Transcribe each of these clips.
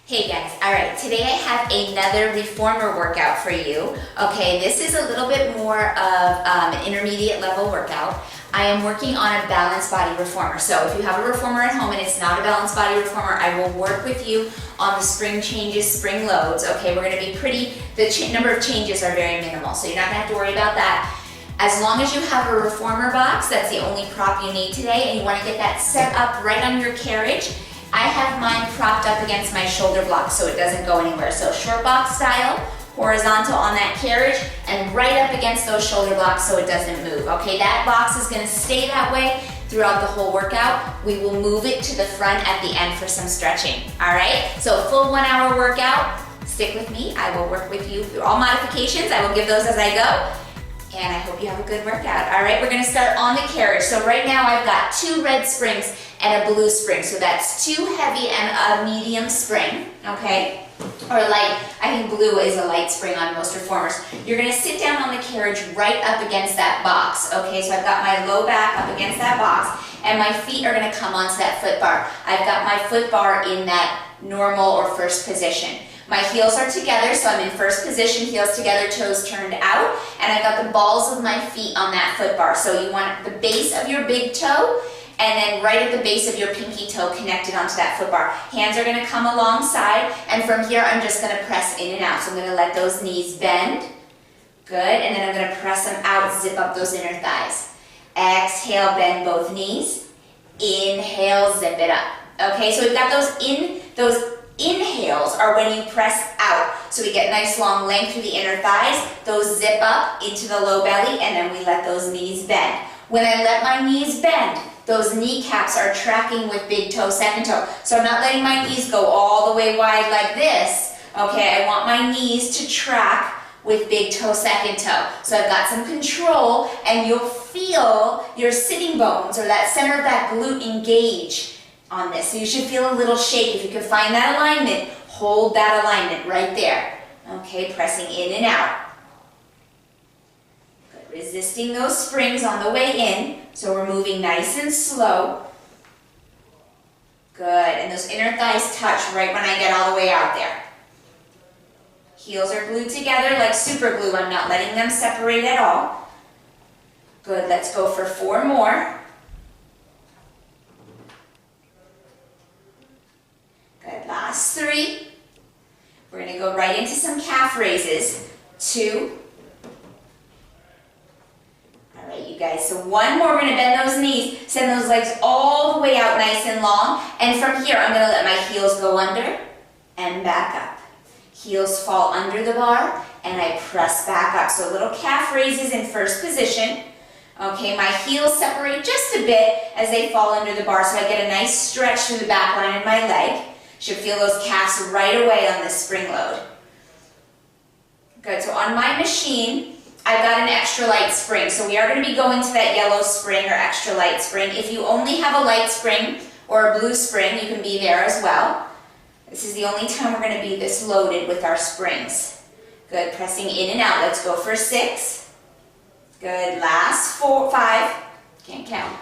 Hey guys, alright, today I have another reformer workout for you. Okay, this is a little bit more of an intermediate level workout. I am working on a balanced body reformer. So if you have a reformer at home and it's not a balanced body reformer, I will work with you on the spring changes, spring loads. Okay, we're going to be the number of changes are very minimal, so you're not going to have to worry about that. As long as you have a reformer box, that's the only prop you need today, and you want to get that set up right on your carriage. I have mine propped up against my shoulder block so it doesn't go anywhere. So short box style, horizontal on that carriage, and right up against those shoulder blocks so it doesn't move. Okay, that box is gonna stay that way throughout the whole workout. We will move it to the front at the end for some stretching, all right? So full 1 hour workout, stick with me. I will work with you through all modifications. I will give those as I go. And I hope you have a good workout. All right, we're gonna start on the carriage. So right now I've got 2 red springs and a blue spring. So that's 2 heavy and a medium spring, okay? Or light, I think blue is a light spring on most reformers. You're gonna sit down on the carriage right up against that box, okay? So I've got my low back up against that box and my feet are gonna come onto that foot bar. I've got my foot bar in that normal or first position. My heels are together, so I'm in first position, heels together, toes turned out, and I've got the balls of my feet on that foot bar. So you want the base of your big toe, and then right at the base of your pinky toe connected onto that foot bar. Hands are gonna come alongside, and from here I'm just gonna press in and out. So I'm gonna let those knees bend, good, and then I'm gonna press them out, zip up those inner thighs. Exhale, bend both knees, inhale, zip it up. Okay, so we've got those inhales are when you press out. So we get nice long length through the inner thighs, those zip up into the low belly, and then we let those knees bend. When I let my knees bend, those kneecaps are tracking with big toe, second toe. So I'm not letting my knees go all the way wide like this. Okay, I want my knees to track with big toe, second toe. So I've got some control, and you'll feel your sitting bones or that center of that glute engage on this. So you should feel a little shake. If you can find that alignment, hold that alignment right there. Okay, pressing in and out. Good. Resisting those springs on the way in. So we're moving nice and slow. Good. And those inner thighs touch right when I get all the way out there. Heels are glued together like super glue. I'm not letting them separate at all. Good. Let's go for 4 more. Good, last 3. We're gonna go right into some calf raises. 2. All right, you guys, so 1 more, we're gonna bend those knees, send those legs all the way out nice and long, and from here, I'm gonna let my heels go under and back up. Heels fall under the bar, and I press back up. So little calf raises in first position. Okay, my heels separate just a bit as they fall under the bar, so I get a nice stretch through the back line of my leg. Should feel those calves right away on this spring load. Good, so on my machine, I've got an extra light spring. So we are going to be going to that yellow spring or extra light spring. If you only have a light spring or a blue spring, you can be there as well. This is the only time we're going to be this loaded with our springs. Good, pressing in and out. Let's go for 6. Good, last 5. Can't count.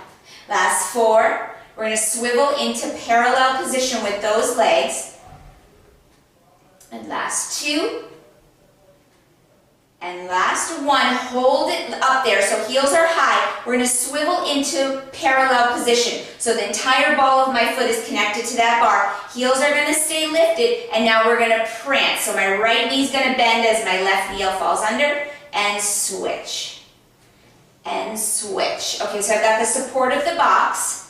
Last 4. We're going to swivel into parallel position with those legs. And last 2. And last 1. Hold it up there so heels are high. We're going to swivel into parallel position. So the entire ball of my foot is connected to that bar. Heels are going to stay lifted, and now we're going to prance. So my right knee's going to bend as my left heel falls under, and switch. And switch. Okay, so I've got the support of the box.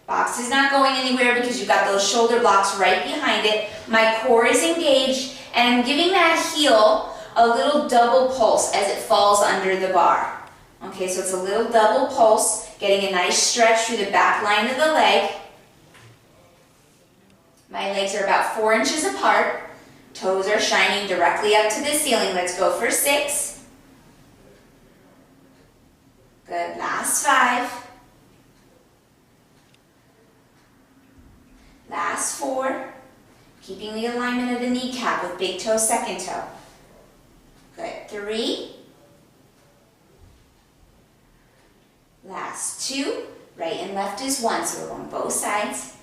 Box is not going anywhere because you've got those shoulder blocks right behind it. My core is engaged, and I'm giving that heel a little double pulse as it falls under the bar. Okay, so it's a little double pulse, getting a nice stretch through the back line of the leg. My legs are about 4 inches apart. Toes are shining directly up to the ceiling. Let's go for 6. Good, last 5. Last 4, keeping the alignment of the kneecap with big toe, second toe. Good, 3. Last 2, right and left is 1, so we're going both sides.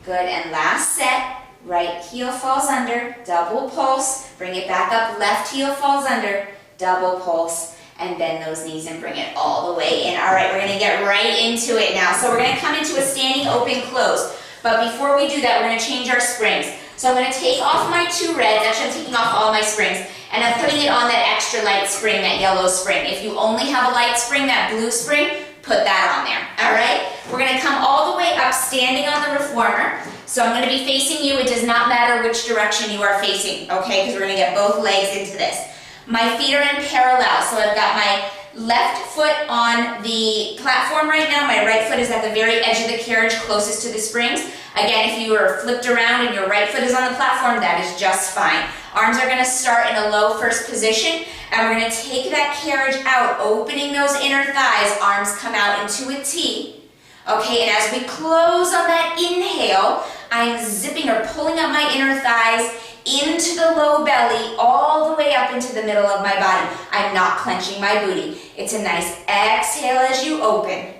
Good, and last set, right heel falls under, double pulse, bring it back up, left heel falls under, double pulse, and bend those knees and bring it all the way in. All right, we're gonna get right into it now. So we're gonna come into a standing open close. But before we do that, we're gonna change our springs. So I'm gonna take off my 2 reds, actually I'm taking off all my springs, and I'm putting it on that extra light spring, that yellow spring. If you only have a light spring, that blue spring, put that on there, all right? We're gonna come all the way up standing on the reformer. So I'm gonna be facing you. It does not matter which direction you are facing, okay? Because we're gonna get both legs into this. My feet are in parallel, so I've got my left foot on the platform right now. My right foot is at the very edge of the carriage closest to the springs. Again, if you are flipped around and your right foot is on the platform, that is just fine. Arms are gonna start in a low first position, and we're gonna take that carriage out, opening those inner thighs. Arms come out into a T. Okay, and as we close on that inhale, I'm zipping or pulling up my inner thighs into the low belly, all the way up into the middle of my body. I'm not clenching my booty. It's a nice exhale as you open.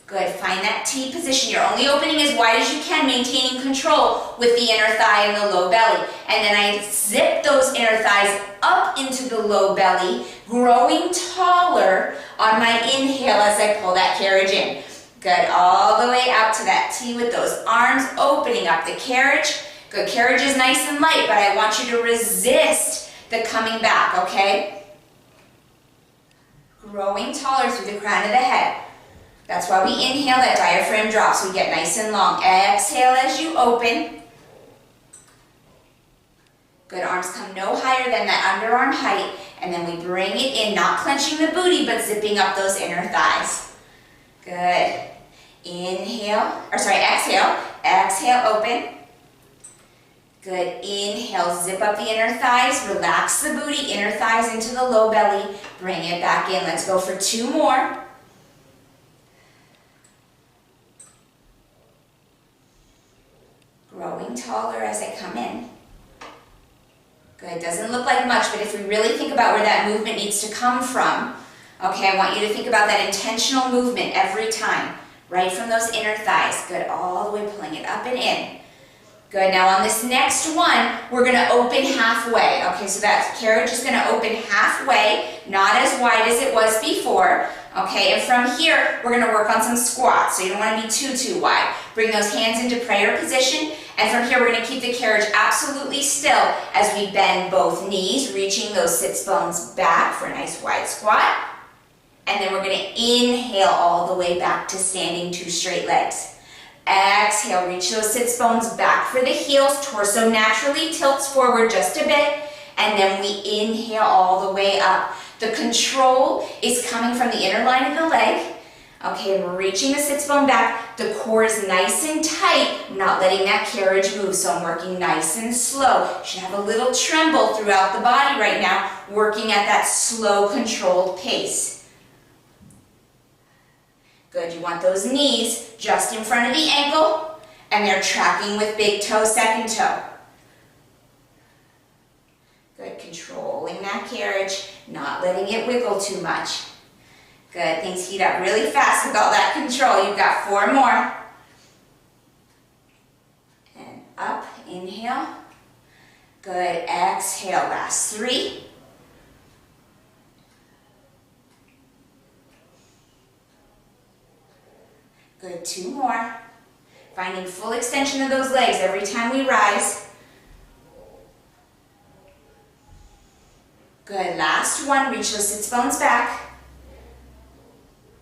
Good, find that T position. You're only opening as wide as you can, maintaining control with the inner thigh and the low belly. And then I zip those inner thighs up into the low belly, growing taller on my inhale as I pull that carriage in. Good, all the way out to that T with those arms opening up the carriage. Good, carriage is nice and light, but I want you to resist the coming back, okay? Growing taller through the crown of the head. That's why we inhale, that diaphragm drops. We get nice and long. Exhale as you open. Good, arms come no higher than that underarm height, and then we bring it in, not clenching the booty, but zipping up those inner thighs. Good. Inhale, or sorry, exhale. Exhale, open. Good, inhale, zip up the inner thighs, relax the booty, inner thighs into the low belly, bring it back in. Let's go for 2 more. Growing taller as I come in. Good, doesn't look like much, but if we really think about where that movement needs to come from, okay, I want you to think about that intentional movement every time, right from those inner thighs. Good, all the way pulling it up and in. Good, now on this next one, we're gonna open halfway. Okay, so that carriage is gonna open halfway, not as wide as it was before. Okay, and from here, we're gonna work on some squats, so you don't wanna be too wide. Bring those hands into prayer position, and from here, we're gonna keep the carriage absolutely still as we bend both knees, reaching those sits bones back for a nice wide squat. And then we're gonna inhale all the way back to standing 2 straight legs. Exhale, reach those sits bones back for the heels, torso naturally tilts forward just a bit, and then we inhale all the way up. The control is coming from the inner line of the leg. Okay, we're reaching the sits bone back. The core is nice and tight. I'm not letting that carriage move, so I'm working nice and slow. You should have a little tremble throughout the body right now, working at that slow, controlled pace. Good, you want those knees just in front of the ankle, and they're tracking with big toe, second toe. Good, controlling that carriage, not letting it wiggle too much. Good, things heat up really fast with all that control. You've got 4 more. And up, inhale. Good, exhale, last 3. Good, 2 more. Finding full extension of those legs every time we rise. Good, last one, reach those sits bones back.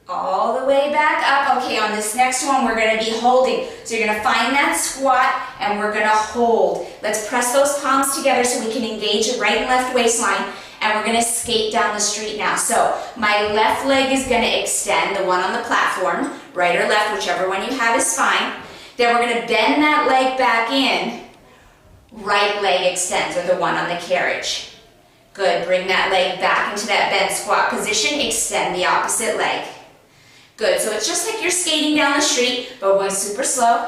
All the way back up. Okay, on this next one, we're gonna be holding. So you're gonna find that squat, and we're gonna hold. Let's press those palms together so we can engage the right and left waistline, and we're gonna skate down the street now. So my left leg is gonna extend, the one on the platform, right or left, whichever one you have is fine. Then we're gonna bend that leg back in. Right leg extends, or the one on the carriage. Good, bring that leg back into that bent squat position, extend the opposite leg. Good, so it's just like you're skating down the street, but we're going super slow,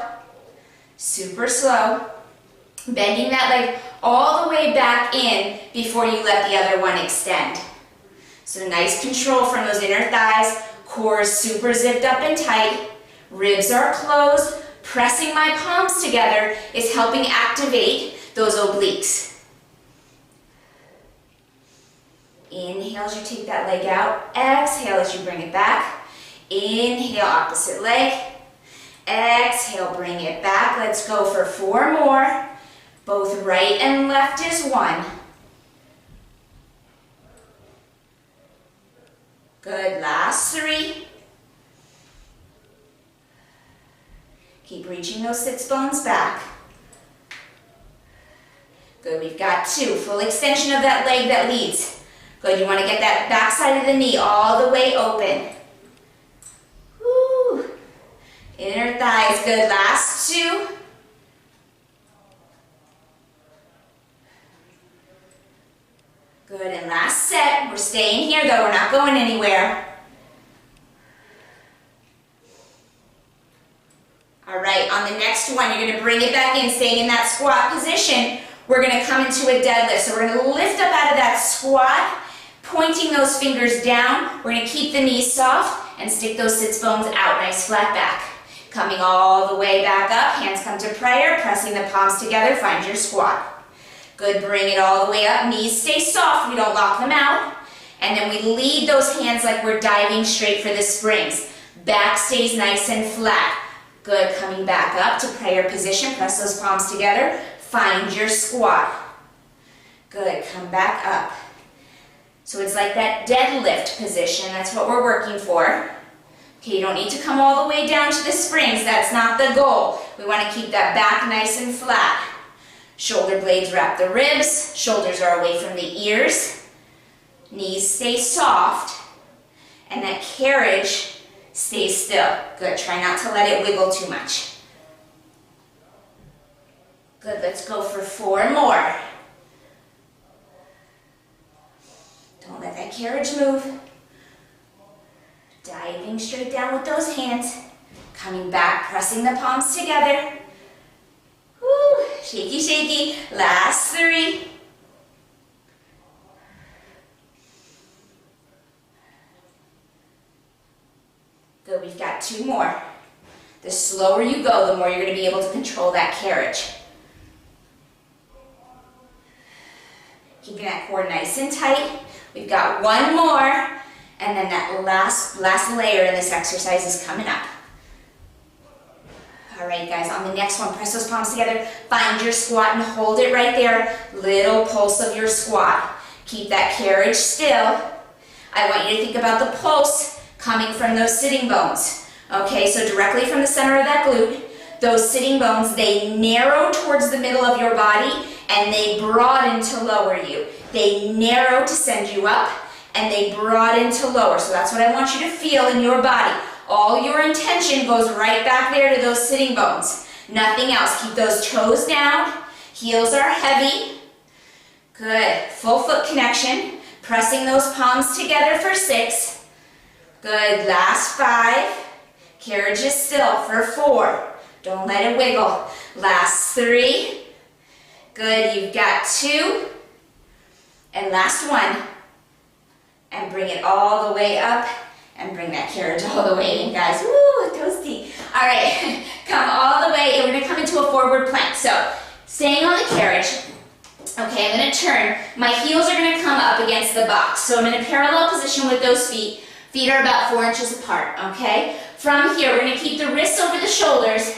bending that leg all the way back in before you let the other one extend. So nice control from those inner thighs, core is super zipped up and tight, ribs are closed, Pressing my palms together is helping activate those obliques. Inhale as you take that leg out. Exhale as you bring it back. Inhale, opposite leg. Exhale, bring it back. Let's go for 4 more. Both right and left is 1. Good, last 3. Keep reaching those sits bones back. Good, we've got 2. Full extension of that leg that leads. Good, you want to get that back side of the knee all the way open. Woo. Inner thighs, good, last 2. Good, and last set. We're staying here though, we're not going anywhere. All right, on the next one, you're gonna bring it back in, staying in that squat position. We're gonna come into a deadlift. So we're gonna lift up out of that squat, pointing those fingers down. We're gonna keep the knees soft and stick those sits bones out, nice flat back. Coming all the way back up, hands come to prayer, pressing the palms together, find your squat. Good, bring it all the way up, knees stay soft, we don't lock them out. And then we lead those hands like we're diving straight for the springs. Back stays nice and flat. Good, coming back up to prayer position, press those palms together, find your squat. Good, come back up. So it's like that deadlift position, that's what we're working for. Okay, you don't need to come all the way down to the springs, that's not the goal. We want to keep that back nice and flat. Shoulder blades wrap the ribs, shoulders are away from the ears, knees stay soft, and that carriage stays still. Good, try not to let it wiggle too much. Good, let's go for 4 more. Don't let that carriage move. Diving straight down with those hands. Coming back, pressing the palms together. Woo, shaky, shaky. Last 3. Good, we've got 2 more. The slower you go, the more you're going to be able to control that carriage. Keeping that core nice and tight. We've got 1 more, and then that last layer in this exercise is coming up. All right, guys, on the next one, press those palms together, find your squat and hold it right there. Little pulse of your squat. Keep that carriage still. I want you to think about the pulse coming from those sitting bones. Okay, so directly from the center of that glute, those sitting bones, they narrow towards the middle of your body and they broaden to lower you. They narrow to send you up and they broaden to lower. So that's what I want you to feel in your body. All your intention goes right back there to those sitting bones. Nothing else. Keep those toes down. Heels are heavy. Good. Full foot connection. Pressing those palms together for 6. Good. Last 5. Carriage is still for 4. Don't let it wiggle. Last 3. Good. You've got 2. And last 1. And bring it all the way up. And bring that carriage all the way in, guys. Woo, toasty. All right, come all the way, and we're gonna come into a forward plank. So, staying on the carriage, okay, I'm gonna turn. My heels are gonna come up against the box. So I'm in a parallel position with those feet. Feet are about 4 inches apart, okay? From here, we're gonna keep the wrists over the shoulders,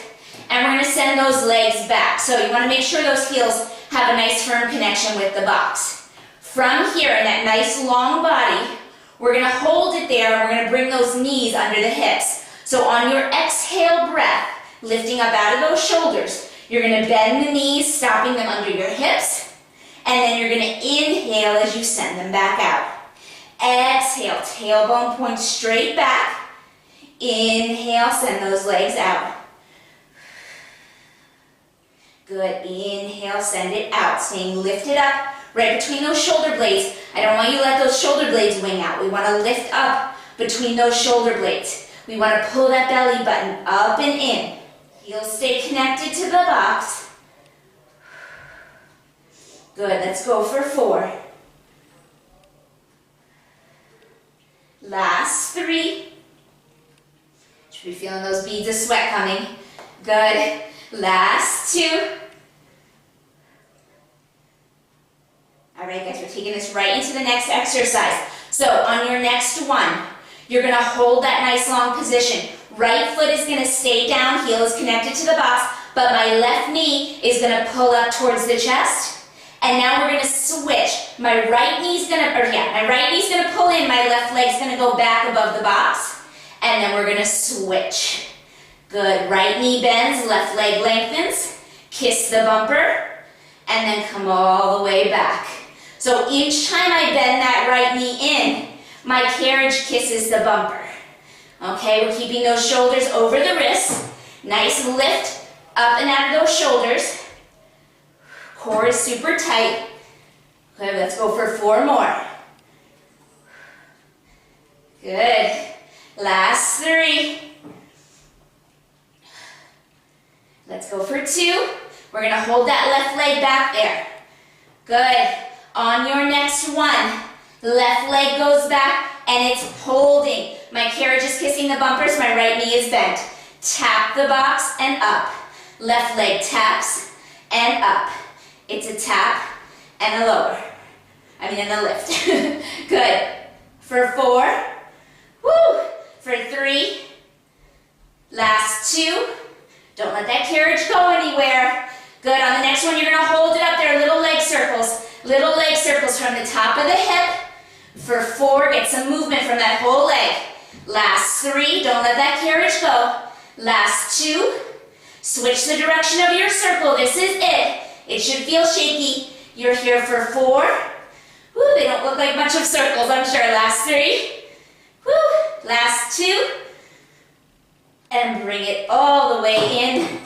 and we're gonna send those legs back. So you wanna make sure those heels have a nice firm connection with the box. From here, in that nice long body, we're going to hold it there and we're going to bring those knees under the hips. So on your exhale breath, lifting up out of those shoulders, you're going to bend the knees, stopping them under your hips, and then you're going to inhale as you send them back out. Exhale, tailbone points straight back. Inhale, send those legs out. Good, inhale, send it out, staying lifted up. Right between those shoulder blades. I don't want you to let those shoulder blades wing out. We want to lift up between those shoulder blades. We want to pull that belly button up and in. Heels stay connected to the box. Good, let's go for 4. Last 3. Should be feeling those beads of sweat coming. Good. Last 2. All right, guys, we're taking this right into the next exercise. So on your next one, you're gonna hold that nice long position. Right foot is gonna stay down, heel is connected to the box, but my left knee is gonna pull up towards the chest. And now we're gonna switch. My right knee's gonna pull in, my left leg's gonna go back above the box, and then we're gonna switch. Good, right knee bends, left leg lengthens, kiss the bumper, and then come all the way back. So each time I bend that right knee in, my carriage kisses the bumper. Okay, we're keeping those shoulders over the wrists. Nice lift up and out of those shoulders. Core is super tight. Okay, let's go for 4 more. Good. Last 3. Let's go for 2. We're gonna hold that left leg back there. Good. On your next one, left leg goes back and it's holding. My carriage is kissing the bumpers, my right knee is bent. Tap the box and up. Left leg taps and up. It's a tap and a lower. And a lift. Good. For 4. Woo. For 3. Last 2. Don't let that carriage go anywhere. Good. On the next one, you're gonna hold it up there, little leg circles. Little leg circles from the top of the hip. For 4, get some movement from that whole leg. Last 3, don't let that carriage go. Last 2, switch the direction of your circle. This is it. It should feel shaky. You're here for 4. Woo, they don't look like much of circles, I'm sure. Last 3. Woo, last 2. And bring it all the way in.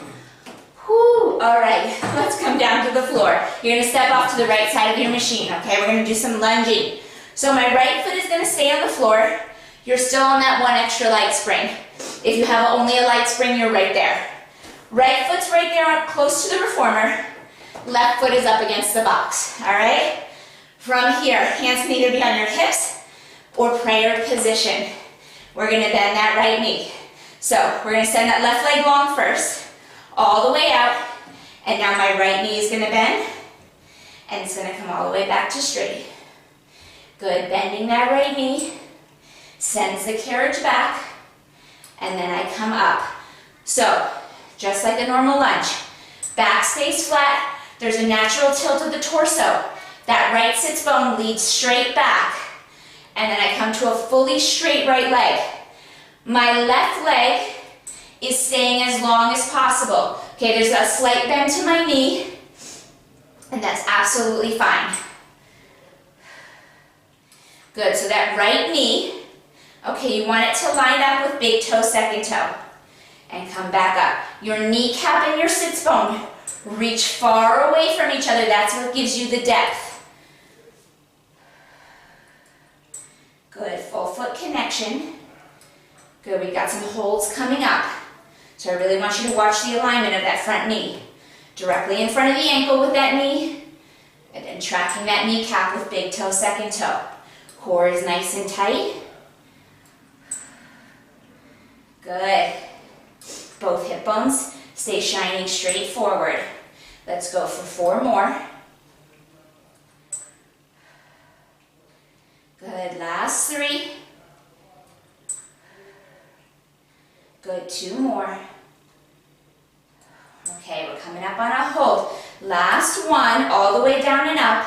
Whew, all right, let's come down to the floor. You're gonna step off to the right side of your machine, okay? We're gonna do some lunging. So my right foot is gonna stay on the floor. You're still on that 1 extra light spring. If you have only a light spring, you're right there. Right foot's right there up close to the reformer. Left foot is up against the box, all right? From here, hands can either be on your hips or prayer position. We're gonna bend that right knee. So we're gonna send that left leg long first, all the way out, and now my right knee is going to bend, and it's going to come all the way back to straight. Good, bending that right knee, sends the carriage back, and then I come up. So, just like a normal lunge, back stays flat, there's a natural tilt of the torso. That right sits bone leads straight back, and then I come to a fully straight right leg. My left leg is staying as long as possible. Okay, there's a slight bend to my knee, and that's absolutely fine. Good, so that right knee, okay, you want it to line up with big toe, second toe, and come back up. Your kneecap and your sits bone reach far away from each other. That's what gives you the depth. Good, full foot connection. Good, we've got some holds coming up. So I really want you to watch the alignment of that front knee. Directly in front of the ankle with that knee, and then tracking that kneecap with big toe, second toe. Core is nice and tight. Good. Both hip bones stay shining straight forward. Let's go for 4 more. Good, last 3. Good, 2 more. Okay, we're coming up on a hold. Last one, all the way down and up.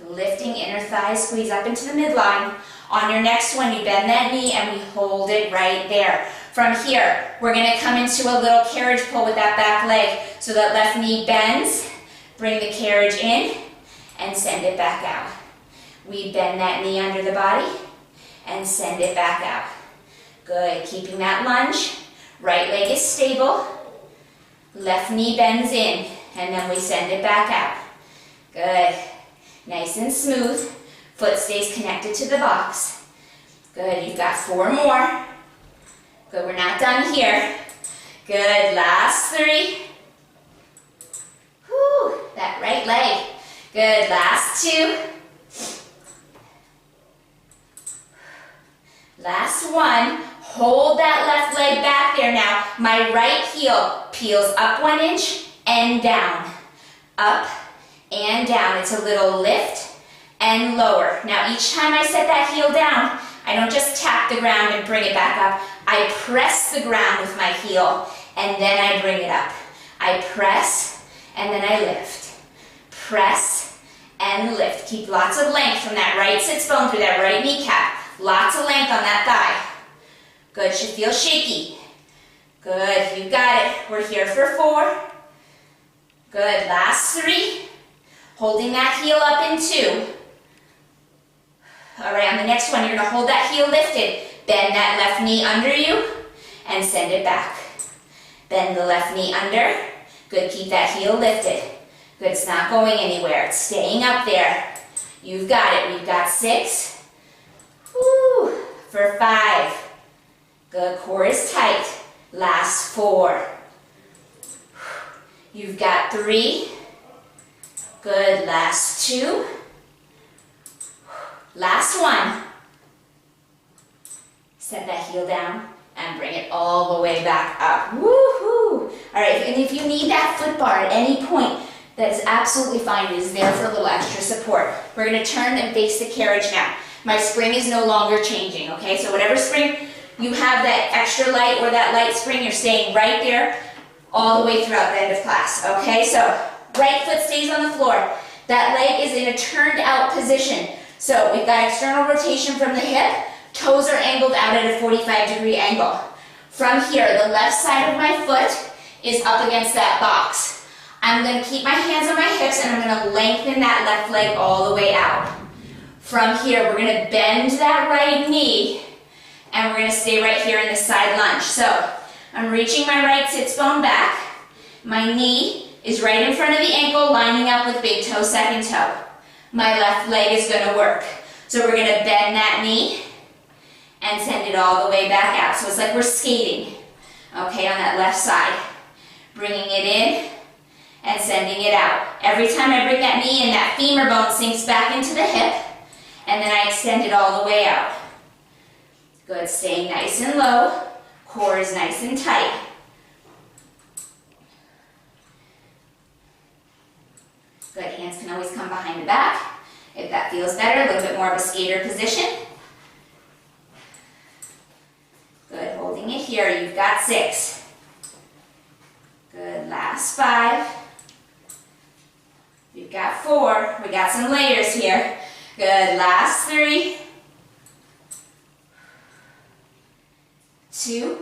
Lifting inner thigh, squeeze up into the midline. On your next one, you bend that knee and we hold it right there. From here, we're gonna come into a little carriage pull with that back leg. So that left knee bends, bring the carriage in, and send it back out. We bend that knee under the body and send it back out. Good, keeping that lunge. Right leg is stable. Left knee bends in, and then we send it back out. Good, nice and smooth. Foot stays connected to the box. Good, you've got 4 more. Good, we're not done here. Good, last 3. Whew, that right leg. Good, last 2. Last 1. Hold that left leg back there now. My right heel peels up 1 inch and down. Up and down. It's a little lift and lower. Now each time I set that heel down, I don't just tap the ground and bring it back up. I press the ground with my heel and then I bring it up. I press and then I lift. Press and lift. Keep lots of length from that right sits bone through that right kneecap. Lots of length on that thigh. Good, should feel shaky. Good, you got it. We're here for 4. Good, last 3. Holding that heel up in 2. All right, on the next one, you're gonna hold that heel lifted. Bend that left knee under you and send it back. Bend the left knee under. Good, keep that heel lifted. Good, it's not going anywhere. It's staying up there. You've got it. We've got 6. Woo, for 5. Good, core is tight. Last 4. You've got 3. Good, last 2. Last 1. Set that heel down and bring it all the way back up. Woohoo! All right, and if you need that foot bar at any point, that is absolutely fine. It is there for a little extra support. We're going to turn and face the carriage now. My spring is no longer changing, okay? So whatever spring you have, that extra light or that light spring, you're staying right there all the way throughout the end of class, okay? So right foot stays on the floor. That leg is in a turned out position. So we've got external rotation from the hip. Toes are angled out at a 45-degree angle. From here, the left side of my foot is up against that box. I'm going to keep my hands on my hips and I'm going to lengthen that left leg all the way out. From here, we're going to bend that right knee and we're going to stay right here in the side lunge. So I'm reaching my right sits bone back. My knee is right in front of the ankle, lining up with big toe, second toe. My left leg is going to work. So we're going to bend that knee and send it all the way back out. So it's like we're skating, okay, on that left side. Bringing it in and sending it out. Every time I bring that knee in, that femur bone sinks back into the hip, and then I extend it all the way out. Good, staying nice and low. Core is nice and tight. Good, hands can always come behind the back. If that feels better, a little bit more of a skater position. Good, holding it here. You've got 6. Good, last 5. You've got 4. We got some layers here. Good, last 3. 2.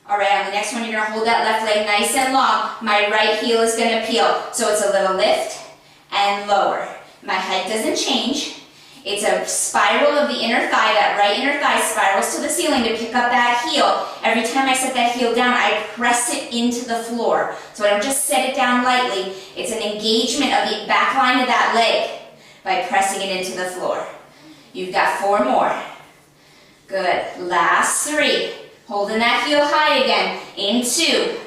All right, on the next one, you're gonna hold that left leg nice and long. My right heel is gonna peel. So it's a little lift and lower. My height doesn't change. It's a spiral of the inner thigh. That right inner thigh spirals to the ceiling to pick up that heel. Every time I set that heel down, I press it into the floor. So I don't just set it down lightly. It's an engagement of the back line of that leg by pressing it into the floor. You've got 4 more. Good. Last 3. Holding that heel high again. In 2.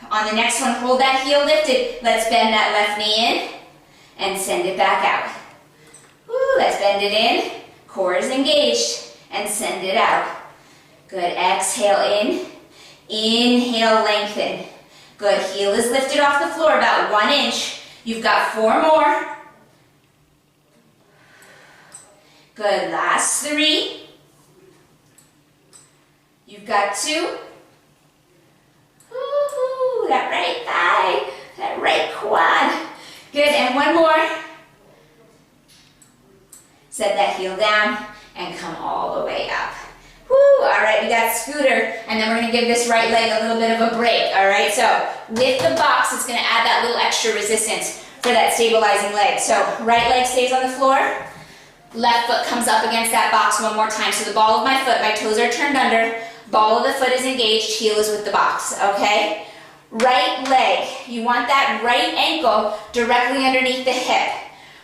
On the next one, hold that heel lifted. Let's bend that left knee in and send it back out. Woo, let's bend it in. Core is engaged. And send it out. Good. Exhale in. Inhale, lengthen. Good. Heel is lifted off the floor about 1 inch. You've got 4 more. Good. Last 3. You've got 2. Woo-hoo, that right thigh, that right quad. Good, and 1 more. Set that heel down and come all the way up. Woo, all right, we got scooter, and then we're gonna give this right leg a little bit of a break, all right? So with the box, it's gonna add that little extra resistance for that stabilizing leg. So right leg stays on the floor, left foot comes up against that box 1 more time. So the ball of my foot, my toes are turned under, ball of the foot is engaged, heel is with the box, okay? Right leg, you want that right ankle directly underneath the hip.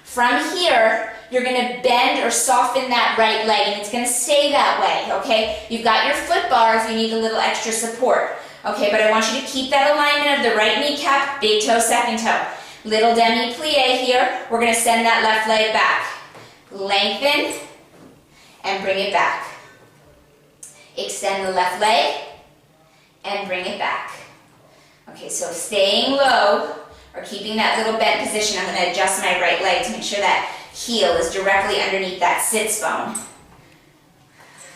From here, you're gonna bend or soften that right leg, and it's gonna stay that way, okay? You've got your foot bar if you need a little extra support, okay? But I want you to keep that alignment of the right kneecap, big toe, second toe. Little Demi plie here. We're gonna send that left leg back. Lengthen and bring it back. Extend the left leg and bring it back. Okay, so staying low or keeping that little bent position. I'm going to adjust my right leg to make sure that heel is directly underneath that sits bone.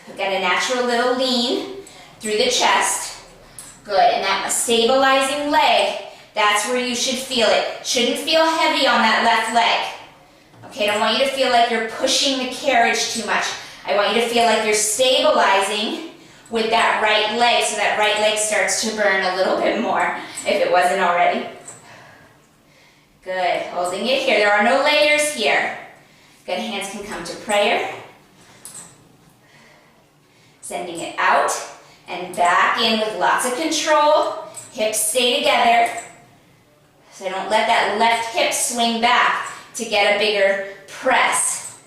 We've got a natural little lean through the chest. Good, and that stabilizing leg, that's where you should feel it. Shouldn't feel heavy on that left leg. Okay, I don't want you to feel like you're pushing the carriage too much. I want you to feel like you're stabilizing with that right leg, so that right leg starts to burn a little bit more if it wasn't already. Good, holding it here. There are no layers here. Good, hands can come to prayer. Sending it out and back in with lots of control. Hips stay together. So don't let that left hip swing back to get a bigger press.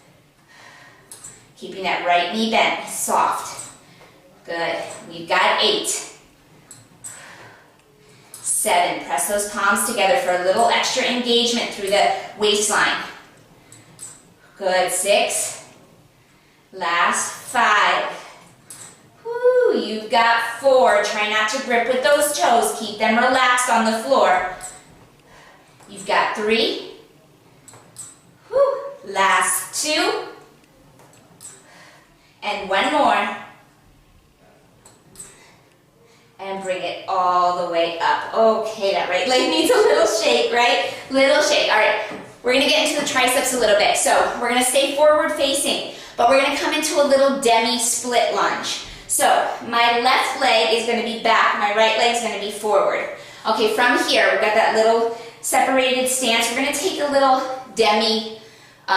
Keeping that right knee bent, soft. Good, we've got 8. 7, press those palms together for a little extra engagement through the waistline. Good, 6. Last 5. Woo, you've got 4. Try not to grip with those toes. Keep them relaxed on the floor. You've got 3. Woo, last 2. And 1 more. And bring it all the way up. Okay, that right leg needs a little shake, right? Little shake. All right, we're gonna get into the triceps a little bit. So we're gonna stay forward facing, but we're gonna come into a little Demi split lunge. So my left leg is gonna be back, my right leg is gonna be forward. Okay, from here, we've got that little separated stance. We're gonna take a little Demi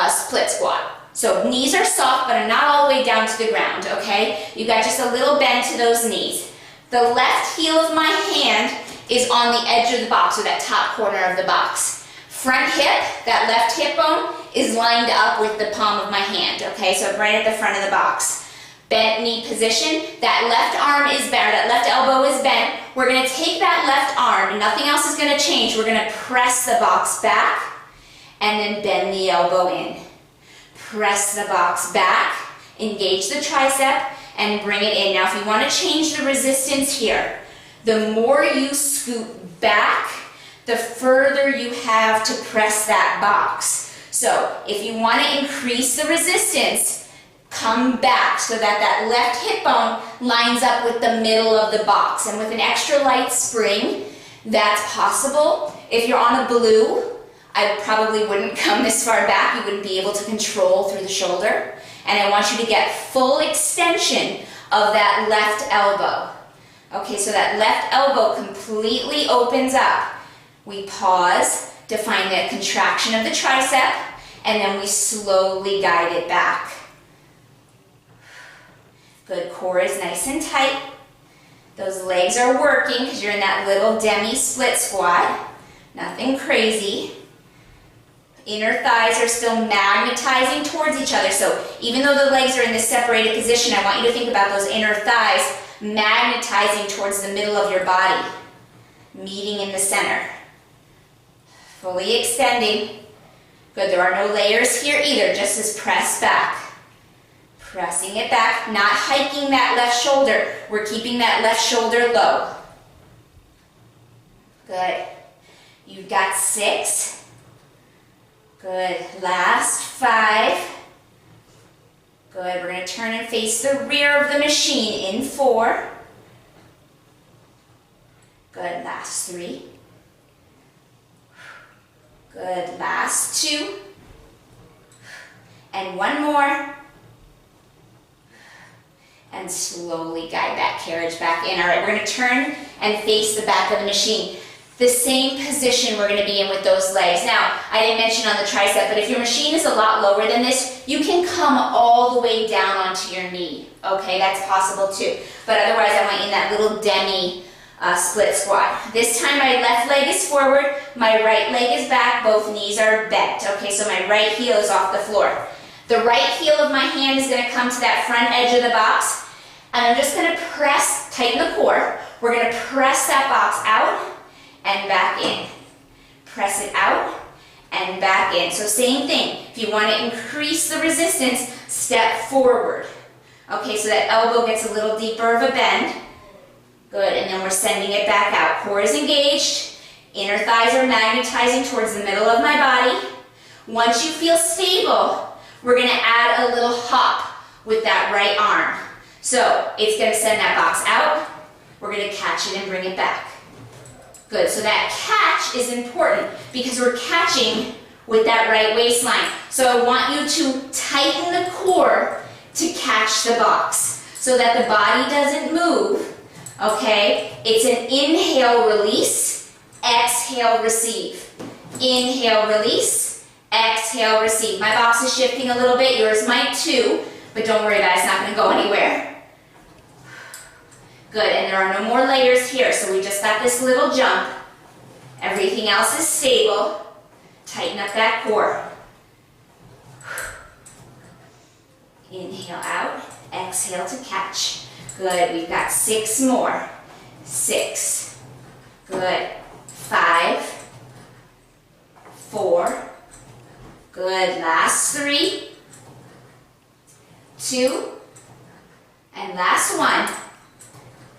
split squat. So knees are soft, but not all the way down to the ground, okay? You got just a little bend to those knees. The left heel of my hand is on the edge of the box, or that top corner of the box. Front hip, that left hip bone, is lined up with the palm of my hand, okay? So right at the front of the box. Bent knee position, that left arm is bent, that left elbow is bent. We're gonna take that left arm, and nothing else is gonna change. We're gonna press the box back, and then bend the elbow in. Press the box back, engage the tricep, and bring it in. Now, if you want to change the resistance here, the more you scoot back, the further you have to press that box. So, if you want to increase the resistance, come back so that that left hip bone lines up with the middle of the box. And with an extra light spring, that's possible. If you're on a blue, I probably wouldn't come this far back. You wouldn't be able to control through the shoulder. And I want you to get full extension of that left elbow. Okay, so that left elbow completely opens up. We pause to find the contraction of the tricep, and then we slowly guide it back. Good, core is nice and tight. Those legs are working because you're in that little Demi split squat. Nothing crazy. Inner thighs are still magnetizing towards each other. So even though the legs are in this separated position, I want you to think about those inner thighs magnetizing towards the middle of your body, meeting in the center. Fully extending. Good, there are no layers here either, just this press back. Pressing it back, not hiking that left shoulder. We're keeping that left shoulder low. Good. You've got 6. Good, last 5. Good, we're going to turn and face the rear of the machine in 4. Good, last 3. Good, last 2. And 1 more. And slowly guide that carriage back in. All right, we're going to turn and face the back of the machine. The same position we're going to be in with those legs. Now, I didn't mention on the tricep, but if your machine is a lot lower than this, you can come all the way down onto your knee. Okay, that's possible too. But otherwise, I want you in that little Demi split squat. This time, my left leg is forward, my right leg is back, both knees are bent. Okay, so my right heel is off the floor. The right heel of my hand is going to come to that front edge of the box, and I'm just going to press, tighten the core. We're going to press that box out and back in. Press it out and back in. So same thing. If you want to increase the resistance, step forward. Okay, so that elbow gets a little deeper of a bend. Good, and then we're sending it back out. Core is engaged. Inner thighs are magnetizing towards the middle of my body. Once you feel stable, we're gonna add a little hop with that right arm. So it's gonna send that box out. We're gonna catch it and bring it back. Good, so that catch is important because we're catching with that right waistline. So I want you to tighten the core to catch the box so that the body doesn't move, okay? It's an inhale, release, exhale, receive. Inhale, release, exhale, receive. My box is shifting a little bit, yours might too, but don't worry about it, it's not gonna go anywhere. Good, and there are no more layers here, so we just got this little jump. Everything else is stable. Tighten up that core. Inhale out, exhale to catch. Good, we've got 6 more. 6. Good. 5. 4. Good, last 3. 2. And last 1.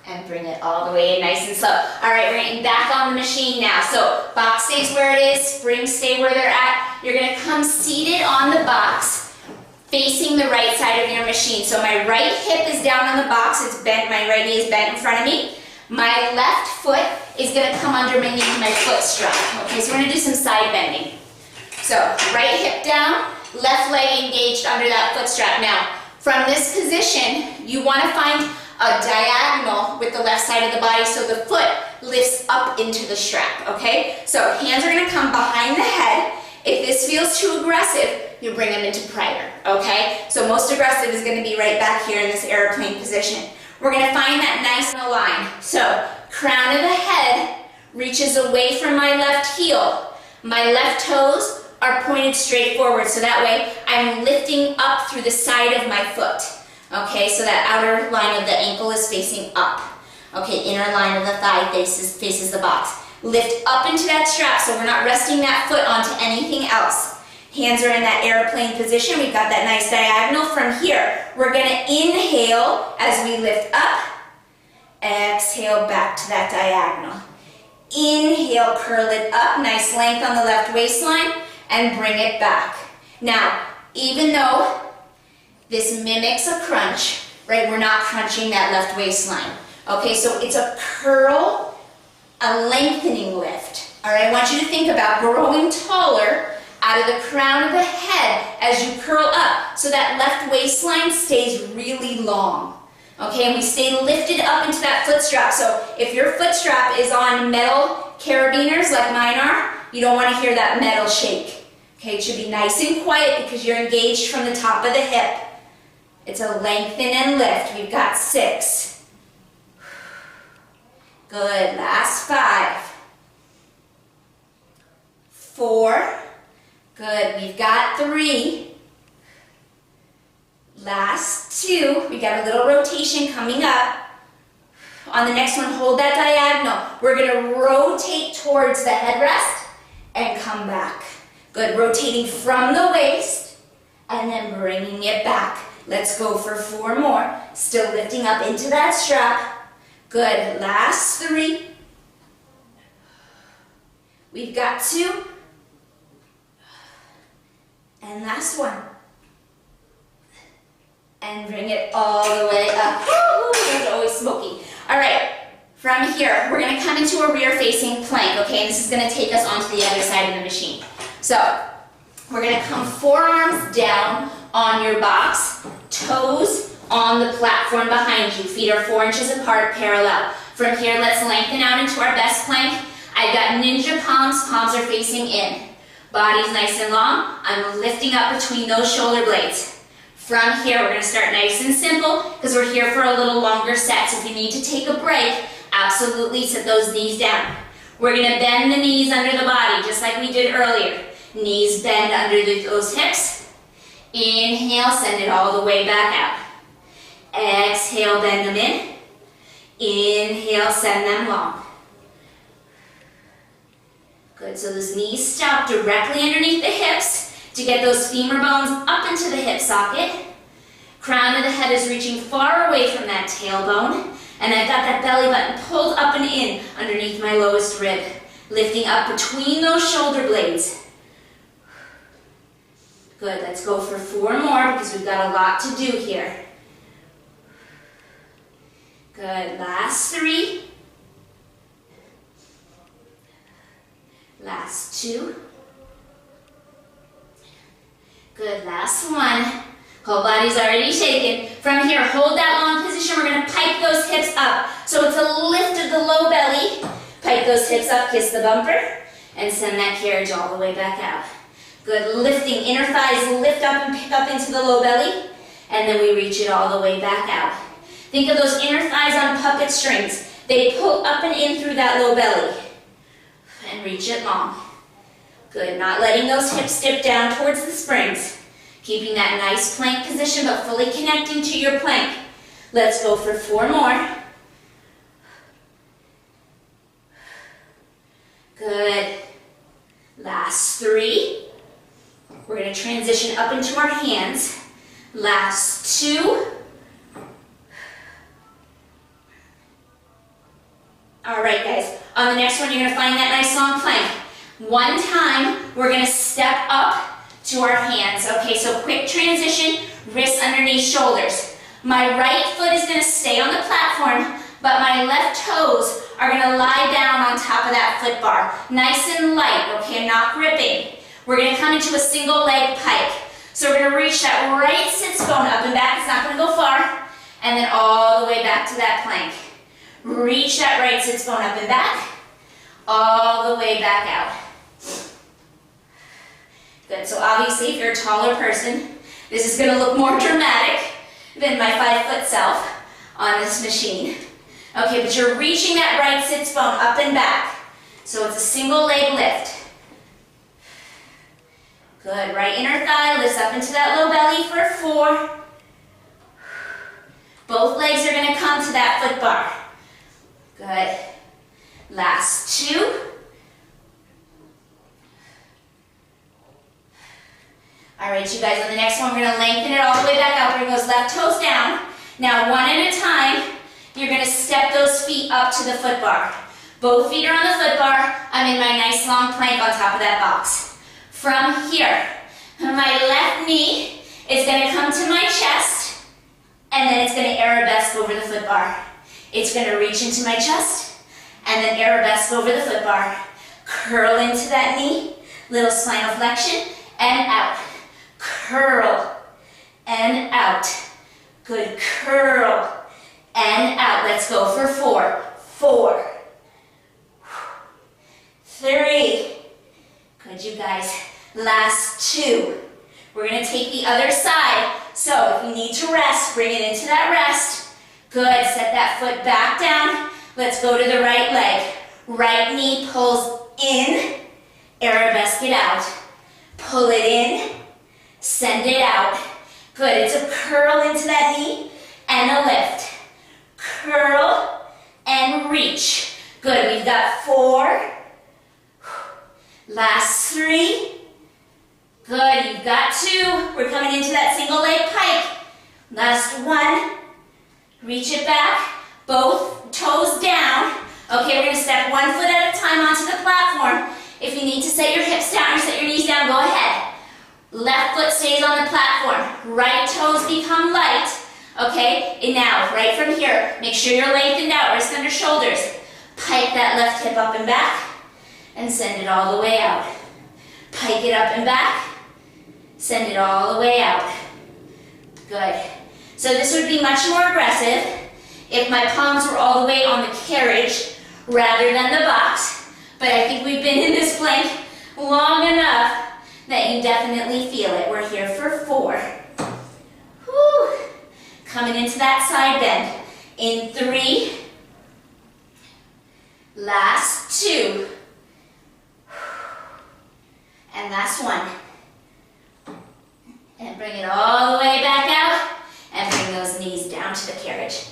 And bring it all the way in nice and slow. All right, we're getting back on the machine now. So box stays where it is, springs stay where they're at. You're gonna come seated on the box, facing the right side of your machine. So my right hip is down on the box, it's bent, my right knee is bent in front of me. My left foot is gonna come underneath my foot strap. Okay, so we're gonna do some side bending. So right hip down, left leg engaged under that foot strap. Now, from this position, you wanna find a diagonal with the left side of the body so the foot lifts up into the strap, okay? So hands are gonna come behind the head. If this feels too aggressive, you bring them into prayer, okay? So most aggressive is gonna be right back here in this airplane position. We're gonna find that nice line. So crown of the head reaches away from my left heel. My left toes are pointed straight forward, so that way I'm lifting up through the side of my foot. Okay, so that outer line of the ankle is facing up. Okay, inner line of the thigh faces the box. Lift up into that strap so we're not resting that foot onto anything else. Hands are in that airplane position. We've got that nice diagonal. From here, we're gonna inhale as we lift up. Exhale back to that diagonal. Inhale, curl it up, nice length on the left waistline, and bring it back. Now, even though this mimics a crunch, right? We're not crunching that left waistline. Okay, so it's a curl, a lengthening lift. All right, I want you to think about growing taller out of the crown of the head as you curl up so that left waistline stays really long. Okay, and we stay lifted up into that foot strap. So if your foot strap is on metal carabiners like mine are, you don't want to hear that metal shake. Okay, it should be nice and quiet because you're engaged from the top of the hip. It's a lengthen and lift. We've got 6. Good, last 5. 4. Good, we've got 3. Last 2. We got a little rotation coming up. On the next one, hold that diagonal. We're gonna rotate towards the headrest and come back. Good, rotating from the waist and then bringing it back. Let's go for 4 more. Still lifting up into that strap. Good, last 3. We've got 2. And last 1. And bring it all the way up. Woo, it's always smoky. All right, from here, we're gonna come into a rear facing plank, okay? And this is gonna take us onto the other side of the machine. So, we're gonna come forearms down on your box, toes on the platform behind you. Feet are 4 inches apart, parallel. From here, let's lengthen out into our best plank. I've got ninja palms, palms are facing in. Body's nice and long. I'm lifting up between those shoulder blades. From here, we're gonna start nice and simple because we're here for a little longer set. So if you need to take a break, absolutely set those knees down. We're gonna bend the knees under the body just like we did earlier. Knees bend under those hips. Inhale, send it all the way back out. Exhale, bend them in. Inhale, send them long. Good, so those knees stop directly underneath the hips to get those femur bones up into the hip socket. Crown of the head is reaching far away from that tailbone, and I've got that belly button pulled up and in underneath my lowest rib, lifting up between those shoulder blades. Good, let's go for 4 more because we've got a lot to do here. Good, last 3. Last 2. Good, last 1. Whole body's already shaking. From here, hold that long position. We're gonna pike those hips up. So it's a lift of the low belly. Pike those hips up, kiss the bumper, and send that carriage all the way back out. Good, lifting, inner thighs lift up and pick up into the low belly, and then we reach it all the way back out. Think of those inner thighs on puppet strings. They pull up and in through that low belly, and reach it long. Good, not letting those hips dip down towards the springs. Keeping that nice plank position, but fully connecting to your plank. Let's go for 4 more. Good. Last 3. We're going to transition up into our hands. Last 2. All right, guys. On the next one, you're going to find that nice long plank. One time, we're going to step up to our hands. Okay, so quick transition, wrists underneath shoulders. My right foot is going to stay on the platform, but my left toes are going to lie down on top of that foot bar. Nice and light, okay, I'm not gripping. We're going to come into a single leg pike. So we're going to reach that right sits bone up and back. It's not going to go far. And then all the way back to that plank. Reach that right sits bone up and back. All the way back out. Good, so obviously if you're a taller person, this is going to look more dramatic than my 5-foot self on this machine. Okay, but you're reaching that right sits bone up and back. So it's a single leg lift. Good, right inner thigh lifts up into that low belly for 4. Both legs are going to come to that foot bar. Good. Last 2. All right, you guys, on the next one, we're going to lengthen it all the way back out. Bring those left toes down. Now, one at a time, you're going to step those feet up to the foot bar. Both feet are on the foot bar. I'm in my nice long plank on top of that box. From here, my left knee is going to come to my chest, and then it's going to arabesque over the foot bar. It's going to reach into my chest, and then arabesque over the foot bar. Curl into that knee, little spinal flexion, and out. Curl and out. Good, curl and out. Let's go for 4. 4. 3. Good, you guys. Last 2. We're going to take the other side. So if you need to rest, bring it into that rest. Good, set that foot back down. Let's go to the right leg. Right knee pulls in, arabesque it out. Pull it in, send it out. Good, it's a curl into that knee and a lift. Curl and reach. Good, we've got 4. Last 3. Good, you've got 2. We're coming into that single leg pike. Last 1. Reach it back, both toes down. Okay, we're going to step 1 foot at a time onto the platform. If you need to set your hips down or set your knees down, go ahead. Left foot stays on the platform. Right toes become light. Okay, and now, right from here, make sure you're lengthened out, wrist under shoulders. Pike that left hip up and back, and send it all the way out. Pike it up and back, send it all the way out. Good. So this would be much more aggressive if my palms were all the way on the carriage rather than the box. But I think we've been in this plank long enough that you definitely feel it. We're here for 4. Whew. Coming into that side bend. In 3. Last 2. And last 1. And bring it all the way back out. And bring those knees down to the carriage.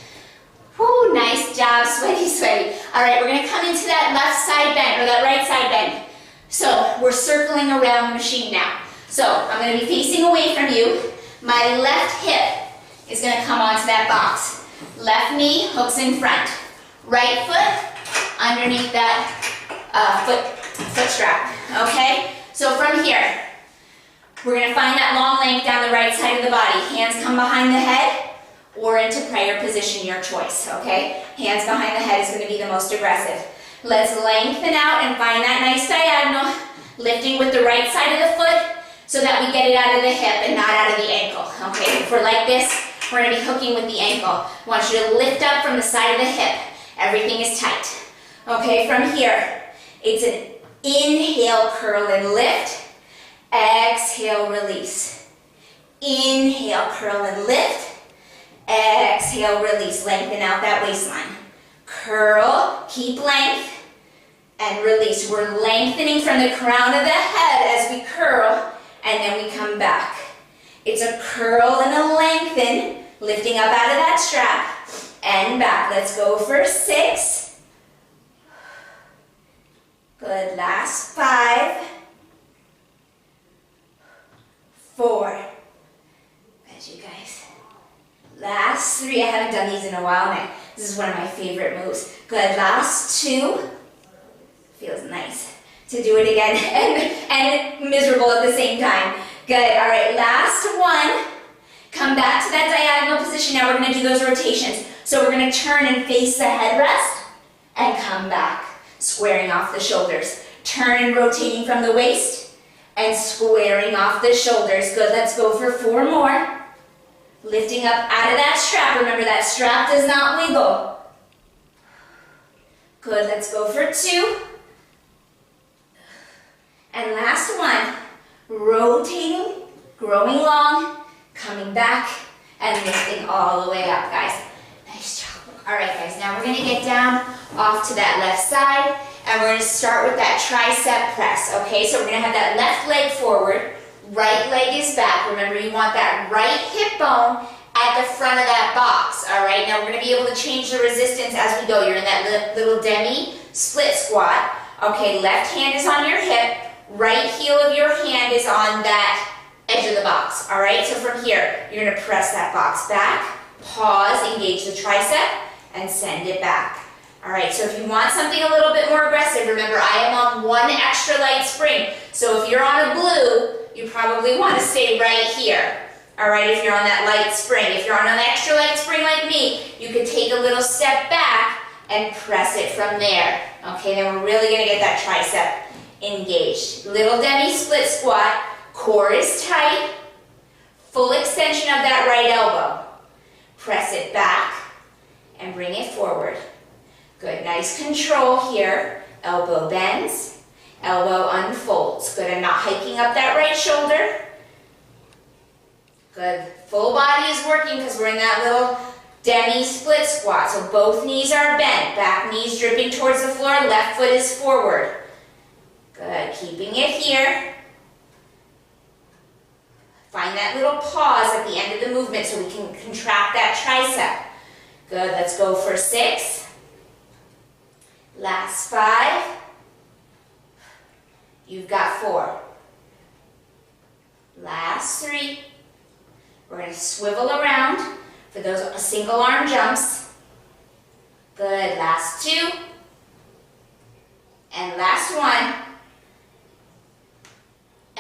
Whoo, nice job, sweaty, sweaty. All right, we're gonna come into that left side bend, or that right side bend. So we're circling around the machine now. So I'm gonna be facing away from you. My left hip is gonna come onto that box. Left knee hooks in front. Right foot underneath that foot strap, okay? So from here, we're gonna find that long length down the right side of the body. Hands come behind the head or into prayer position, your choice, okay? Hands behind the head is gonna be the most aggressive. Let's lengthen out and find that nice diagonal, lifting with the right side of the foot so that we get it out of the hip and not out of the ankle, okay? If we're like this, we're gonna be hooking with the ankle. I want you to lift up from the side of the hip. Everything is tight. Okay, from here, it's an inhale, curl and lift. Exhale, release. Inhale, curl and lift. Exhale, release. Lengthen out that waistline. Curl, keep length, and release. We're lengthening from the crown of the head as we curl, and then we come back. It's a curl and a lengthen, lifting up out of that strap, and back. Let's go for 6. Good, last 5. 4. Good, you guys. Last 3. I haven't done these in a while now. This is one of my favorite moves. Good, last 2. Feels nice to do it again and miserable at the same time. Good, all right, last 1. Come back to that diagonal position. Now we're gonna do those rotations. So we're gonna turn and face the headrest and come back, squaring off the shoulders. Turn and rotating from the waist and squaring off the shoulders. Good, let's go for 4 more. Lifting up out of that strap. Remember, that strap does not wiggle. Good, let's go for 2. And last 1. Rotating, growing long, coming back, and lifting all the way up, guys. Nice job. All right, guys, now we're gonna get down off to that left side, and we're gonna start with that tricep press, okay? So we're gonna have that left leg forward, right leg is back. Remember, you want that right hip bone at the front of that box, all right? Now we're gonna be able to change the resistance as we go. You're in that little Demi split squat. Okay, left hand is on your hip, right heel of your hand is on that edge of the box, all right? So from here, you're gonna press that box back, pause, engage the tricep, and send it back. All right, so if you want something a little bit more aggressive, remember I am on 1 extra light spring. So if you're on a blue, you probably want to stay right here. All right, if you're on that light spring. If you're on an extra light spring like me, you could take a little step back and press it from there. Okay, then we're really gonna get that tricep engaged. Little Demi split squat, core is tight, full extension of that right elbow. Press it back and bring it forward. Good, nice control here. Elbow bends, elbow unfolds. Good, I'm not hiking up that right shoulder. Good, full body is working because we're in that little Demi split squat. So both knees are bent, back knees dripping towards the floor, left foot is forward. Good, keeping it here. Find that little pause at the end of the movement so we can contract that tricep. Good, let's go for 6. Last 5. You've got 4. Last 3. We're going to swivel around for those single arm jumps. Good, last 2. And last 1.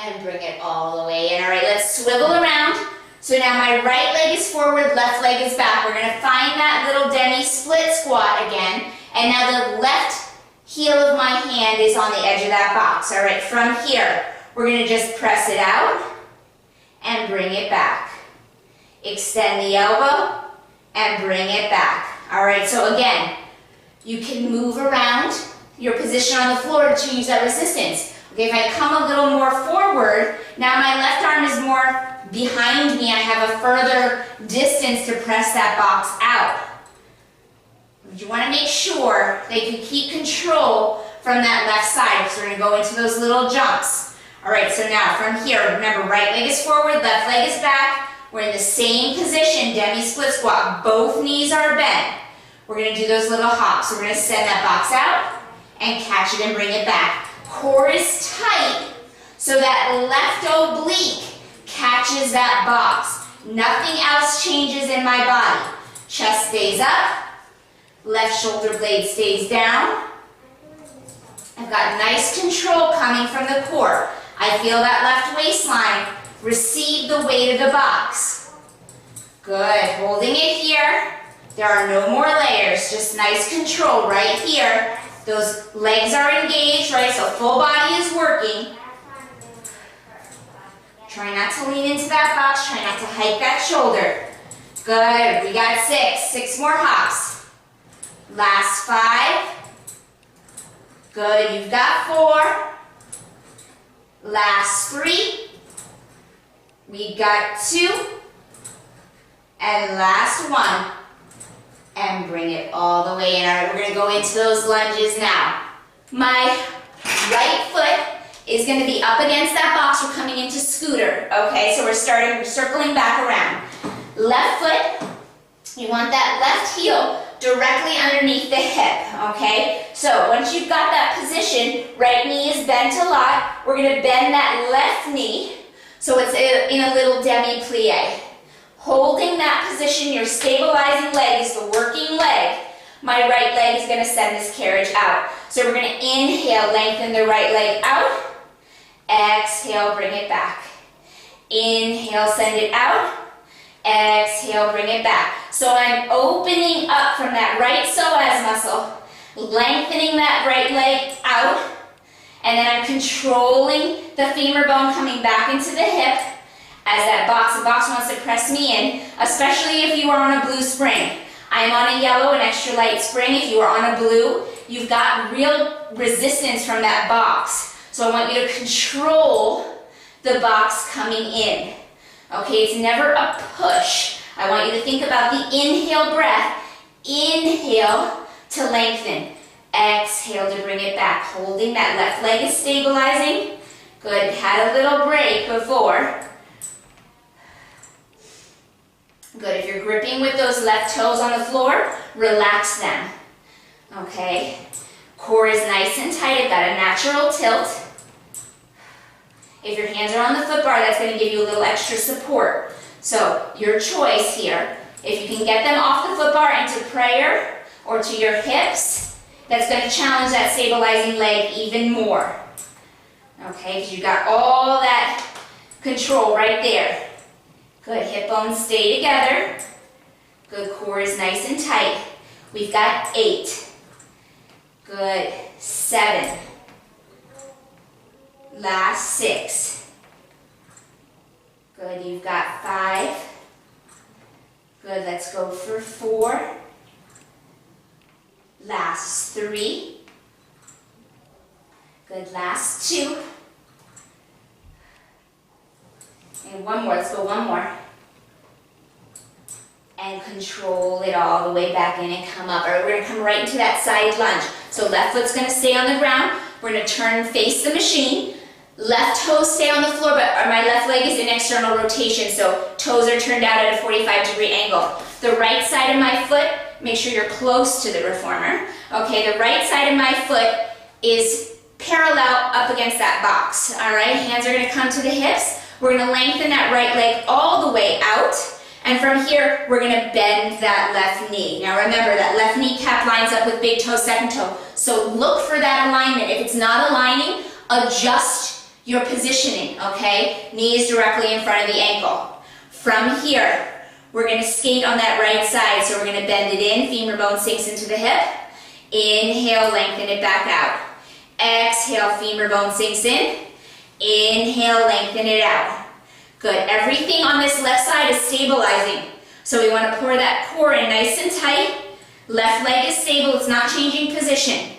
And bring it all the way in. All right, let's swivel around. So now my right leg is forward, left leg is back. We're gonna find that little Demi split squat again. And now the left heel of my hand is on the edge of that box. All right, from here, we're gonna just press it out and bring it back. Extend the elbow and bring it back. All right, so again, you can move around your position on the floor to change that resistance. Okay, if I come a little more forward, now my left arm is more behind me. I have a further distance to press that box out. You want to make sure that you keep control from that left side. So we're going to go into those little jumps. All right, so now from here, remember right leg is forward, left leg is back. We're in the same position, Demi split squat. Both knees are bent. We're going to do those little hops. So we're going to send that box out and catch it and bring it back. Core is tight so that left oblique catches that box. Nothing else changes in my body. Chest stays up, left shoulder blade stays down. I've got nice control coming from the core. I feel that left waistline receive the weight of the box. Good, holding it here. There are no more layers, just nice control right here. Those legs are engaged, right? So full body is working. Try not to lean into that box, try not to hike that shoulder. Good, we got 6 more hops. Last 5. Good, you've got 4. Last 3. We got 2. And last 1. And bring it all the way in. All right, we're gonna go into those lunges now. My right foot is gonna be up against that box. We're coming into scooter, okay? So we're circling back around. Left foot, you want that left heel directly underneath the hip, okay? So once you've got that position, right knee is bent a lot. We're gonna bend that left knee so it's in a little Demi plie. Holding that position, your stabilizing leg is the working leg. My right leg is gonna send this carriage out. So we're gonna inhale, lengthen the right leg out. Exhale, bring it back. Inhale, send it out. Exhale, bring it back. So I'm opening up from that right psoas muscle, lengthening that right leg out, and then I'm controlling the femur bone coming back into the hip as the box wants to press me in, especially if you are on a blue spring. I'm on a yellow, an extra light spring. If you are on a blue, you've got real resistance from that box. So I want you to control the box coming in. Okay, it's never a push. I want you to think about the inhale breath. Inhale to lengthen. Exhale to bring it back. Holding that left leg is stabilizing. Good, had a little break before. Good, if you're gripping with those left toes on the floor, relax them. Okay, core is nice and tight. I've got a natural tilt. If your hands are on the foot bar, that's going to give you a little extra support. So your choice here, if you can get them off the foot bar into prayer or to your hips, that's going to challenge that stabilizing leg even more. Okay, because you've got all that control right there. Good, hip bones stay together. Good, core is nice and tight. We've got 8. Good, 7. Last 6. Good, you've got 5. Good, let's go for 4. Last 3. Good, last 2. And one more, let's go one more. And control it all the way back in and come up. All right, we're gonna come right into that side lunge. So left foot's gonna stay on the ground. We're gonna turn and face the machine. Left toes stay on the floor, but my left leg is in external rotation, so toes are turned out at a 45-degree angle. The right side of my foot, make sure you're close to the reformer. Okay, the right side of my foot is parallel up against that box. All right, hands are gonna come to the hips. We're gonna lengthen that right leg all the way out. And from here, we're gonna bend that left knee. Now remember, that left kneecap lines up with big toe, second toe. So look for that alignment. If it's not aligning, adjust your positioning, okay? Knee is directly in front of the ankle. From here, we're gonna skate on that right side. So we're gonna bend it in, femur bone sinks into the hip. Inhale, lengthen it back out. Exhale, femur bone sinks in. Inhale, lengthen it out. Good, everything on this left side is stabilizing. So we want to pour that core in nice and tight. Left leg is stable, it's not changing position.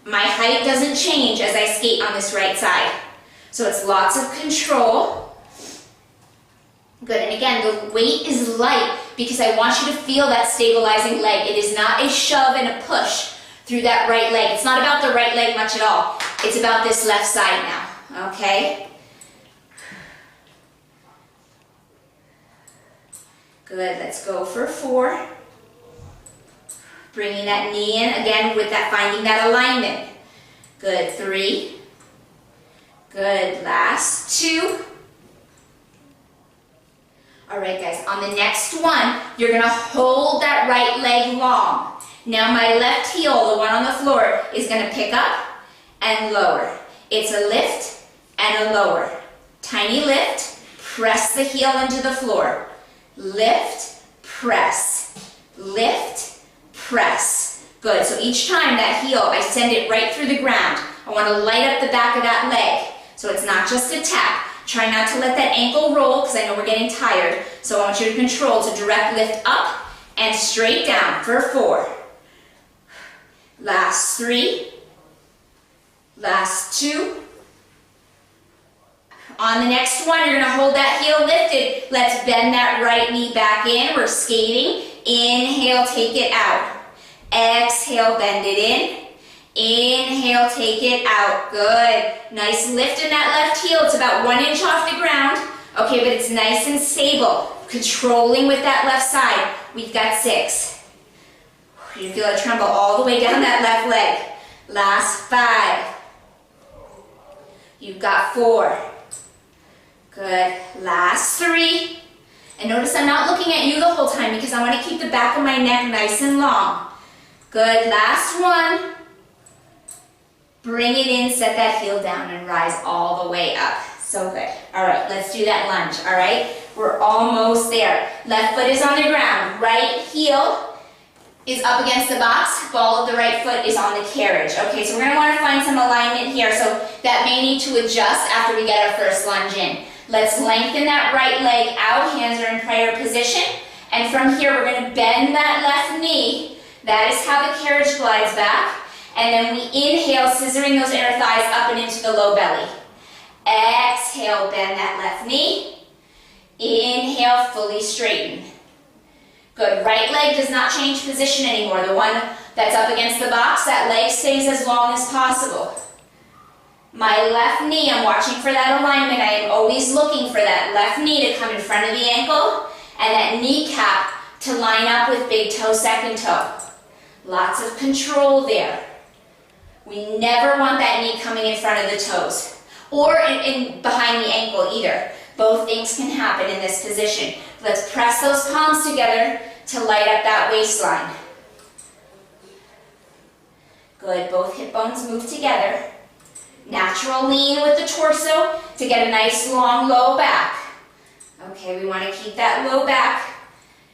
My height doesn't change as I skate on this right side. So it's lots of control. Good, and again, the weight is light because I want you to feel that stabilizing leg. It is not a shove and a push through that right leg. It's not about the right leg much at all. It's about this left side now, okay? Good, let's go for 4. Bringing that knee in, again with that, finding that alignment. Good, 3. Good, last 2. All right, guys, on the next one, you're gonna hold that right leg long. Now my left heel, the one on the floor, is gonna pick up and lower. It's a lift and a lower. Tiny lift, press the heel into the floor. Lift, press, lift, press. Good, so each time that heel, I send it right through the ground. I wanna light up the back of that leg. So it's not just a tap. Try not to let that ankle roll, because I know we're getting tired. So I want you to control to direct lift up and straight down for 4. Last 3. Last 2. On the next one, you're gonna hold that heel lifted. Let's bend that right knee back in. We're skating. Inhale, take it out. Exhale, bend it in. Inhale, take it out. Good. Nice lift in that left heel. It's about 1 inch off the ground. Okay, but it's nice and stable. Controlling with that left side. We've got 6. You feel it tremble all the way down that left leg. Last 5. You've got 4. Good. Last 3. And notice I'm not looking at you the whole time because I want to keep the back of my neck nice and long. Good. Last 1. Bring it in, set that heel down and rise all the way up. So good. All right, let's do that lunge, all right? We're almost there. Left foot is on the ground. Right heel is up against the box. Ball of the right foot is on the carriage. Okay, so we're gonna wanna find some alignment here. So that may need to adjust after we get our first lunge in. Let's lengthen that right leg out. Hands are in prayer position. And from here, we're gonna bend that left knee. That is how the carriage glides back. And then we inhale, scissoring those inner thighs up and into the low belly. Exhale, bend that left knee. Inhale, fully straighten. Good, right leg does not change position anymore. The one that's up against the box, that leg stays as long as possible. My left knee, I'm watching for that alignment. I am always looking for that left knee to come in front of the ankle and that kneecap to line up with big toe, second toe. Lots of control there. We never want that knee coming in front of the toes or in behind the ankle either. Both things can happen in this position. Let's press those palms together to light up that waistline. Good, both hip bones move together. Natural lean with the torso to get a nice long low back. Okay, we want to keep that low back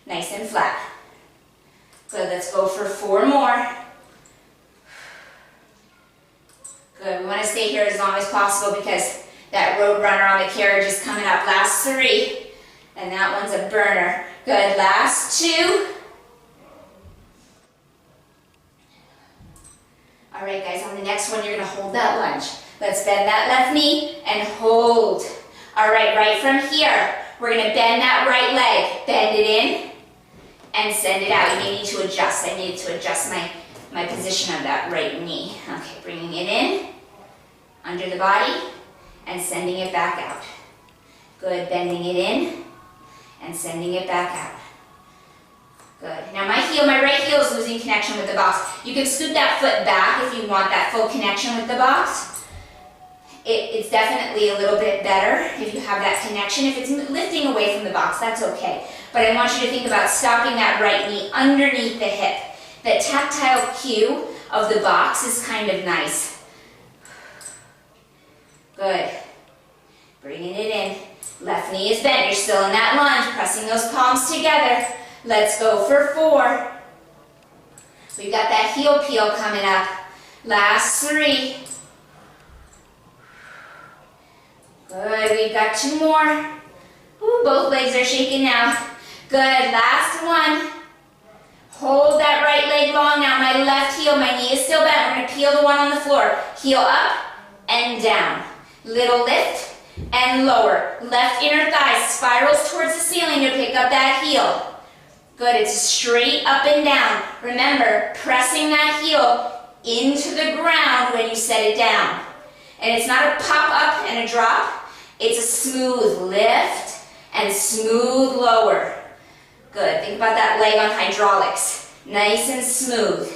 nice and flat. Good, let's go for 4 more. Good, we want to stay here as long as possible because that road runner on the carriage is coming up. Last 3, and that one's a burner. Good, last 2. All right, guys, on the next one, you're gonna hold that lunge. Let's bend that left knee and hold. All right, right from here, we're gonna bend that right leg. Bend it in and send it out. You may need to adjust. I needed to adjust my position of that right knee. Okay, bringing it in, under the body, and sending it back out. Good, bending it in and sending it back out. Good. Now my right heel is losing connection with the box. You can scoot that foot back if you want that full connection with the box. It's definitely a little bit better if you have that connection. If it's lifting away from the box, that's okay. But I want you to think about stopping that right knee underneath the hip. That tactile cue of the box is kind of nice. Good. Bringing it in. Left knee is bent. You're still in that lunge, pressing those palms together. Let's go for 4. We've got that heel peel coming up. Last 3. Good, we've got 2 more. Ooh, both legs are shaking now. Good, last 1. Hold that right leg long now. My left heel, my knee is still bent. We're gonna peel the one on the floor. Heel up and down. Little lift and lower. Left inner thigh spirals towards the ceiling to pick up that heel. Good, it's straight up and down. Remember, pressing that heel into the ground when you set it down. And it's not a pop up and a drop. It's a smooth lift and smooth lower. Good, think about that leg on hydraulics. Nice and smooth.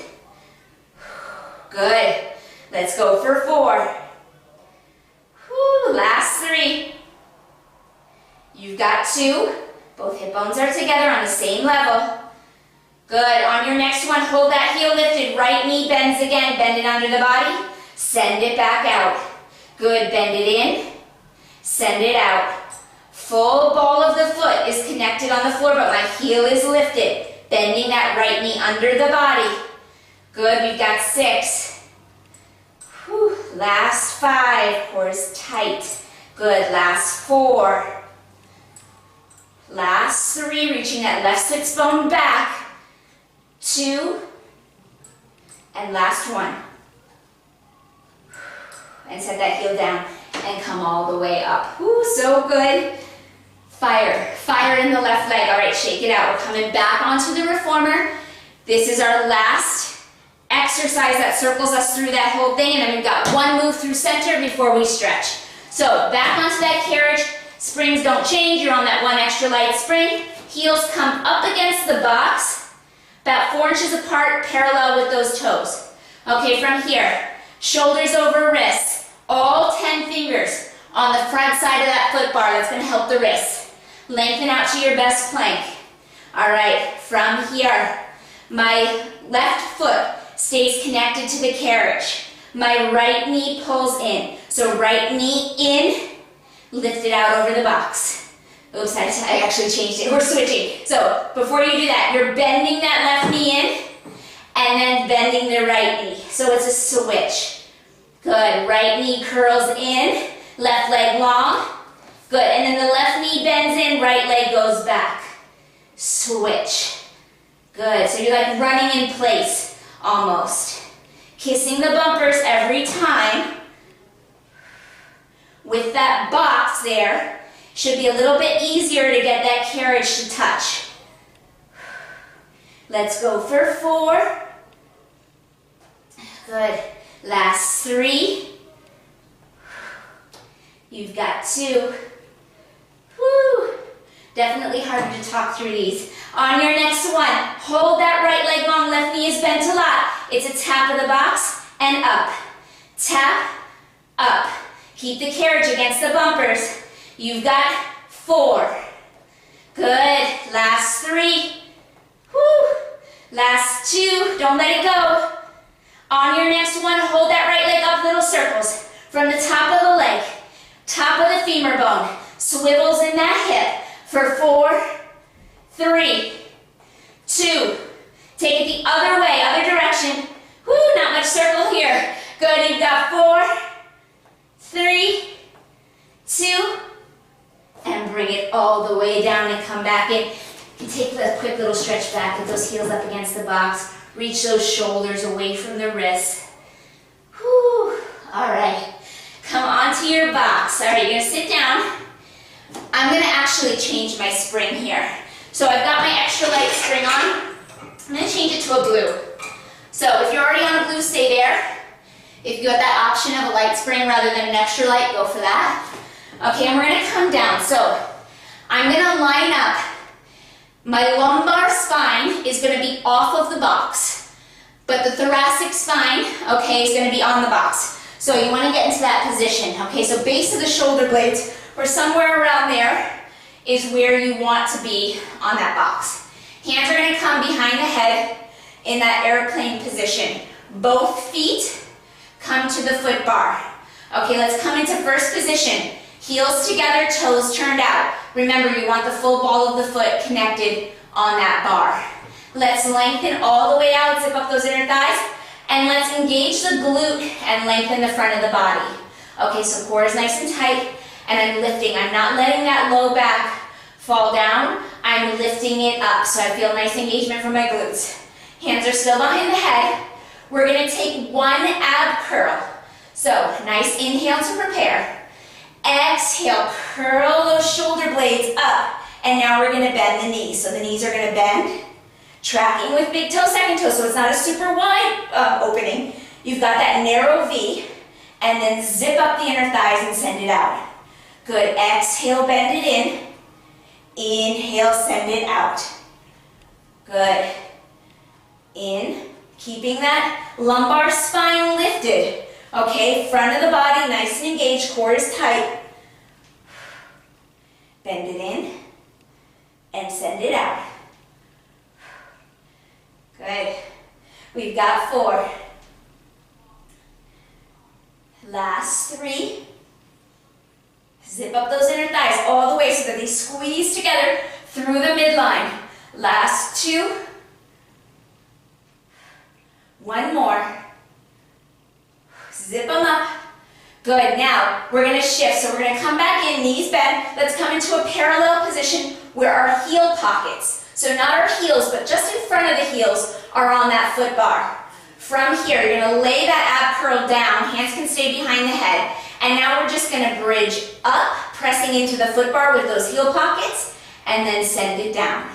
Good, let's go for 4. Whew, last 3. You've got 2. Both hip bones are together on the same level. Good. On your next one, hold that heel lifted. Right knee bends again. Bend it under the body. Send it back out. Good. Bend it in. Send it out. Full ball of the foot is connected on the floor, but my heel is lifted. Bending that right knee under the body. Good. We've got 6. Whew. Last 5. Core is tight. Good. Last 4. Last 3. Reaching that left sits bone back. 2. And last 1. And set that heel down and come all the way up. Ooh, so good. Fire. Fire in the left leg. All right, shake it out. We're coming back onto the reformer. This is our last exercise that circles us through that whole thing, and then we've got one move through center before we stretch. So back onto that carriage. Springs don't change. You're on that one extra light spring. Heels come up against the box, about 4 inches apart, parallel with those toes. Okay, from here, shoulders over wrists, all 10 fingers on the front side of that foot bar. That's going to help the wrists. Lengthen out to your best plank. All right, from here, my left foot stays connected to the carriage. My right knee pulls in. So right knee in, lift it out over the box. Oops, I actually changed it. We're switching. So before you do that, you're bending that left knee in and then bending the right knee. So it's a switch. Good. Right knee curls in, left leg long. Good. And then the left knee bends in, right leg goes back. Switch. Good. So you're like running in place almost. Kissing the bumpers every time. With that box there, should be a little bit easier to get that carriage to touch. Let's go for 4. Good. Last 3. You've got 2. Woo. Definitely harder to talk through these. On your next one, hold that right leg long, left knee is bent a lot. It's a tap of the box and up. Tap, up. Keep the carriage against the bumpers. You've got 4. Good. Last 3. Woo. Last 2. Don't let it go. On your next one, hold that right leg up, little circles. From the top of the leg, top of the femur bone, swivels in that hip for 4, 3, 2. Take it the other way, other direction. Woo, not much circle here. Good, you've got 4, 3, 2, and bring it all the way down and come back in. You take a quick little stretch back, get those heels up against the box. Reach those shoulders away from the wrists. Whew. All right. Come onto your box. All right, you're going to sit down. I'm going to actually change my spring here. So I've got my extra light spring on. I'm going to change it to a blue. So if you're already on a blue, stay there. If you got that option of a light spring rather than an extra light, go for that. Okay, and we're going to come down. So I'm going to line up. My lumbar spine is going to be off of the box, but the thoracic spine, okay, is going to be on the box. So you want to get into that position, okay? So base of the shoulder blades, or somewhere around there, is where you want to be on that box. Hands are going to come behind the head in that airplane position. Both feet come to the foot bar. Okay, let's come into first position. Heels together, toes turned out. Remember, you want the full ball of the foot connected on that bar. Let's lengthen all the way out, zip up those inner thighs, and let's engage the glute and lengthen the front of the body. Okay, so core is nice and tight, and I'm lifting. I'm not letting that low back fall down. I'm lifting it up, so I feel nice engagement from my glutes. Hands are still behind the head. We're gonna take one ab curl. So, nice inhale to prepare. Exhale, curl those shoulder blades up, and now we're going to bend the knees. So the knees are going to bend, tracking with big toe, second toe, so it's not a super wide opening. You've got that narrow V, and then zip up the inner thighs and send it out. Good, exhale, bend it in. Inhale, send it out. Good. In, keeping that lumbar spine lifted. Okay, front of the body, nice and engaged, core is tight. Bend it in, and send it out. Good. We've got 4. Last 3. Zip up those inner thighs all the way so that they squeeze together through the midline. Last 2. 1 more. Zip them up. Good, now we're going to shift. So we're going to come back in, knees bent. Let's come into a parallel position where our heel pockets, so not our heels, but just in front of the heels, are on that foot bar. From here, you're going to lay that ab curl down. Hands can stay behind the head. And now we're just going to bridge up, pressing into the foot bar with those heel pockets, and then send it down.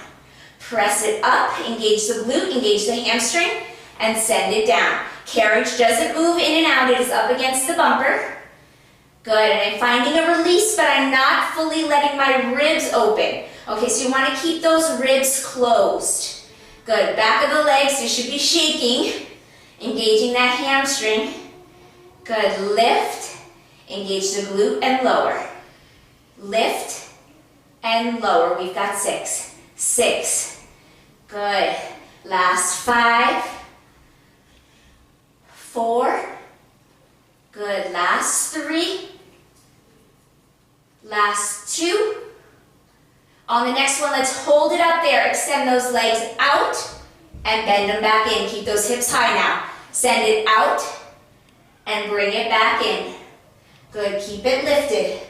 Press it up, engage the glute, engage the hamstring, and send it down. Carriage doesn't move in and out, it is up against the bumper. Good, and I'm finding a release, but I'm not fully letting my ribs open. Okay, so you want to keep those ribs closed. Good, back of the legs, you should be shaking, engaging that hamstring. Good, lift, engage the glute and lower. Lift and lower, we've got 6. 6, good, last 5. 4, good, last 3, last 2. On the next one, let's hold it up there, extend those legs out, and bend them back in. Keep those hips high now. Send it out, and bring it back in. Good, keep it lifted.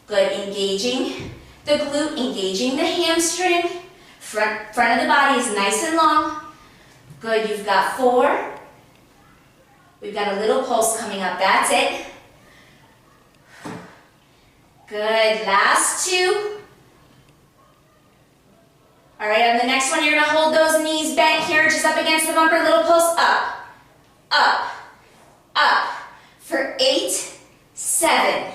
Good, engaging the glute, engaging the hamstring. Front of the body is nice and long. Good, you've got 4. We've got a little pulse coming up, that's it. Good, last 2. All right, on the next one, you're gonna hold those knees bent, carriage is up against the bumper, little pulse, up, up, up. For 8, 7,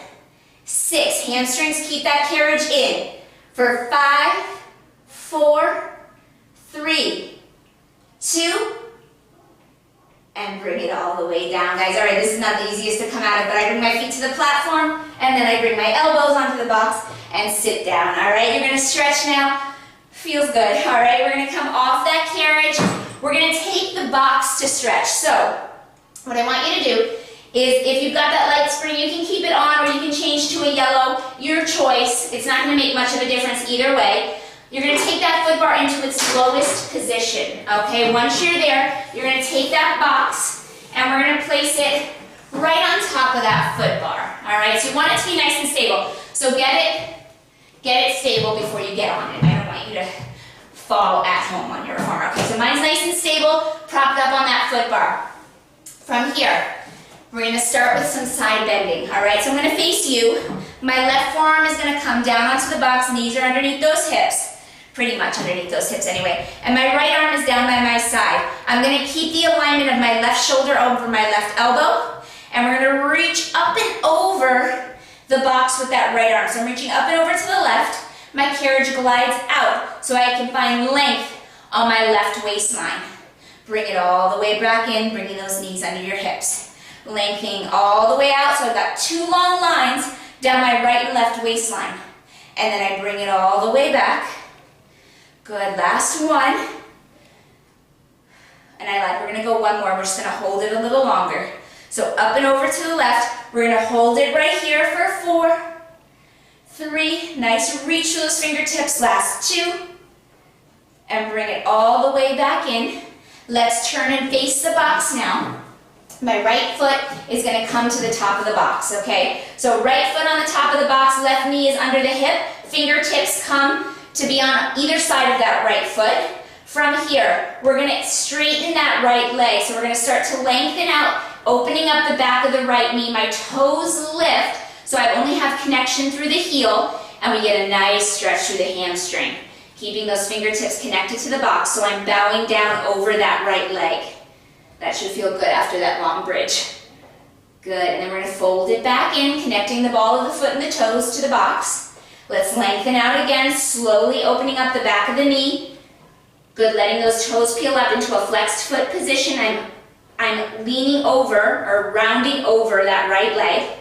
6, hamstrings, keep that carriage in. For 5, 4, 3, 2, and bring it all the way down, guys. All right, this is not the easiest to come out of, but I bring my feet to the platform, and then I bring my elbows onto the box and sit down. All right, you're gonna stretch now. Feels good. All right, we're gonna come off that carriage. We're gonna take the box to stretch. So, what I want you to do is, if you've got that light spring, you can keep it on, or you can change to a yellow, your choice. It's not gonna make much of a difference either way. You're going to take that foot bar into its lowest position, okay? Once you're there, you're going to take that box and we're going to place it right on top of that foot bar, all right? So you want it to be nice and stable. So get it stable before you get on it. I don't want you to fall at home on your reformer. Okay, so mine's nice and stable, propped up on that foot bar. From here, we're going to start with some side bending, all right? So I'm going to face you. My left forearm is going to come down onto the box, knees are underneath those hips. Pretty much underneath those hips anyway. And my right arm is down by my side. I'm going to keep the alignment of my left shoulder over my left elbow. And we're going to reach up and over the box with that right arm. So I'm reaching up and over to the left. My carriage glides out so I can find length on my left waistline. Bring it all the way back in, bringing those knees under your hips. Lengthening all the way out. So I've got 2 long lines down my right and left waistline. And then I bring it all the way back. Good, last one. And I lied, we're gonna go 1 more. We're just gonna hold it a little longer. So up and over to the left. We're gonna hold it right here for 4, 3, nice reach to those fingertips, last 2. And bring it all the way back in. Let's turn and face the box now. My right foot is gonna come to the top of the box, okay? So right foot on the top of the box, left knee is under the hip, fingertips come to be on either side of that right foot. From here, we're gonna straighten that right leg. So we're gonna start to lengthen out, opening up the back of the right knee. My toes lift, so I only have connection through the heel, and we get a nice stretch through the hamstring. Keeping those fingertips connected to the box, so I'm bowing down over that right leg. That should feel good after that long bridge. Good, and then we're gonna fold it back in, connecting the ball of the foot and the toes to the box. Let's lengthen out again, slowly opening up the back of the knee. Good, letting those toes peel up into a flexed foot position. I'm leaning over or rounding over that right leg.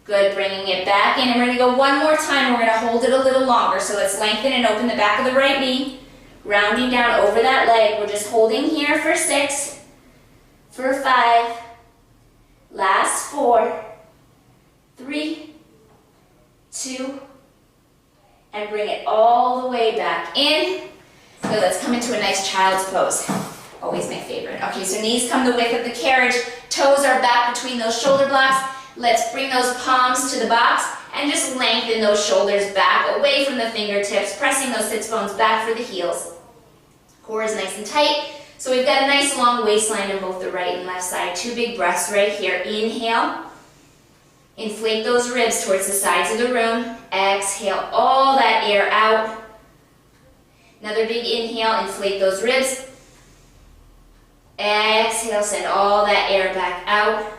Good, bringing it back in, and we're gonna go one more time, and we're gonna hold it a little longer. So let's lengthen and open the back of the right knee, rounding down over that leg. We're just holding here for 6, for 5, last 4, 3, 2, and bring it all the way back in. Good, let's come into a nice child's pose. Always my favorite. Okay, so knees come the width of the carriage, toes are back between those shoulder blocks. Let's bring those palms to the box and just lengthen those shoulders back away from the fingertips, pressing those sits bones back for the heels. Core is nice and tight. So we've got a nice long waistline on both the right and left side. 2 big breaths right here. Inhale. Inflate those ribs towards the sides of the room. Exhale all that air out. Another big inhale. Inflate those ribs. Exhale. Send all that air back out.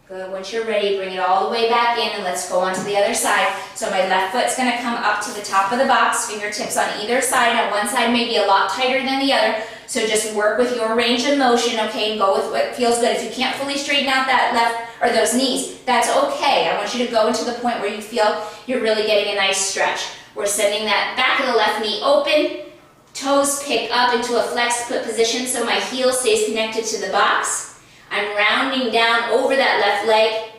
Good. Once you're ready, bring it all the way back in, and let's go on to the other side. So my left foot's going to come up to the top of the box, fingertips on either side. Now one side may be a lot tighter than the other, so just work with your range of motion, okay, and go with what feels good. If you can't fully straighten out that left or those knees, that's okay. I want you to go into the point where you feel you're really getting a nice stretch. We're sending that back of the left knee open, toes pick up into a flexed foot position so my heel stays connected to the box. I'm rounding down over that left leg.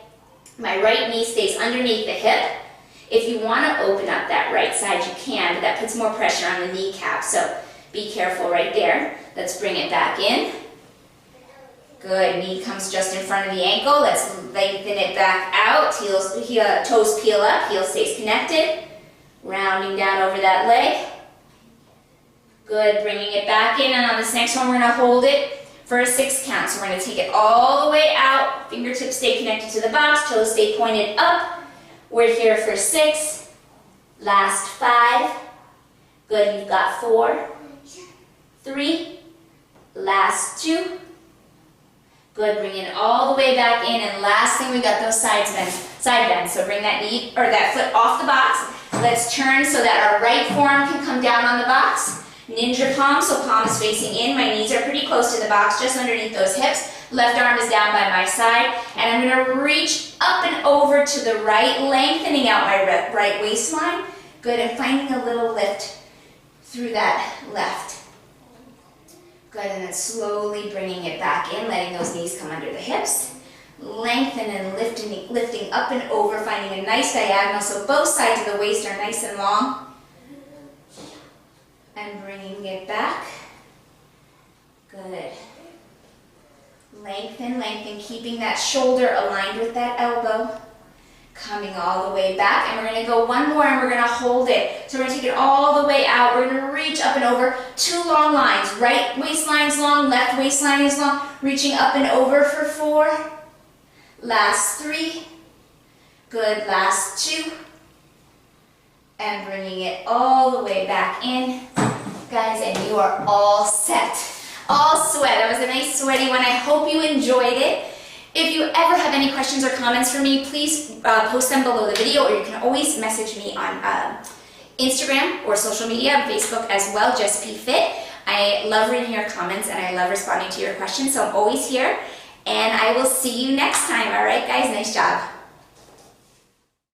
My right knee stays underneath the hip. If you want to open up that right side, you can, but that puts more pressure on the kneecap, so be careful right there. Let's bring it back in. Good, knee comes just in front of the ankle. Let's lengthen it back out. Toes peel up, heel stays connected. Rounding down over that leg. Good, bringing it back in, and on this next one, we're going to hold it for a 6 count. So we're going to take it all the way out. Fingertips stay connected to the box. Toes stay pointed up. We're here for 6. Last 5. Good. You've got 4. 3. Last 2. Good. Bring it all the way back in. And last thing, we got those side bends. So bring that knee or that foot off the box. Let's turn so that our right forearm can come down on the box. Ninja palm, so palm is facing in. My knees are pretty close to the box, just underneath those hips. Left arm is down by my side. And I'm going to reach up and over to the right, lengthening out my right waistline. Good, and finding a little lift through that left. Good, and then slowly bringing it back in, letting those knees come under the hips. Lengthen and lifting up and over, finding a nice diagonal, so both sides of the waist are nice and long. And bringing it back. Good. Lengthen, lengthen, keeping that shoulder aligned with that elbow. Coming all the way back, and we're going to go one more, and we're going to hold it. So we're going to take it all the way out. We're going to reach up and over. 2 long lines. Right waistline is long, left waistline is long. Reaching up and over for 4. Last 3. Good. Last 2. And bringing it all the way back in. Guys, and you are all set. All sweat. That was a nice sweaty one. I hope you enjoyed it. If you ever have any questions or comments for me, please post them below the video, or you can always message me on Instagram or social media, on Facebook as well, JessPFit. I love reading your comments, and I love responding to your questions, so I'm always here. And I will see you next time. All right, guys? Nice job.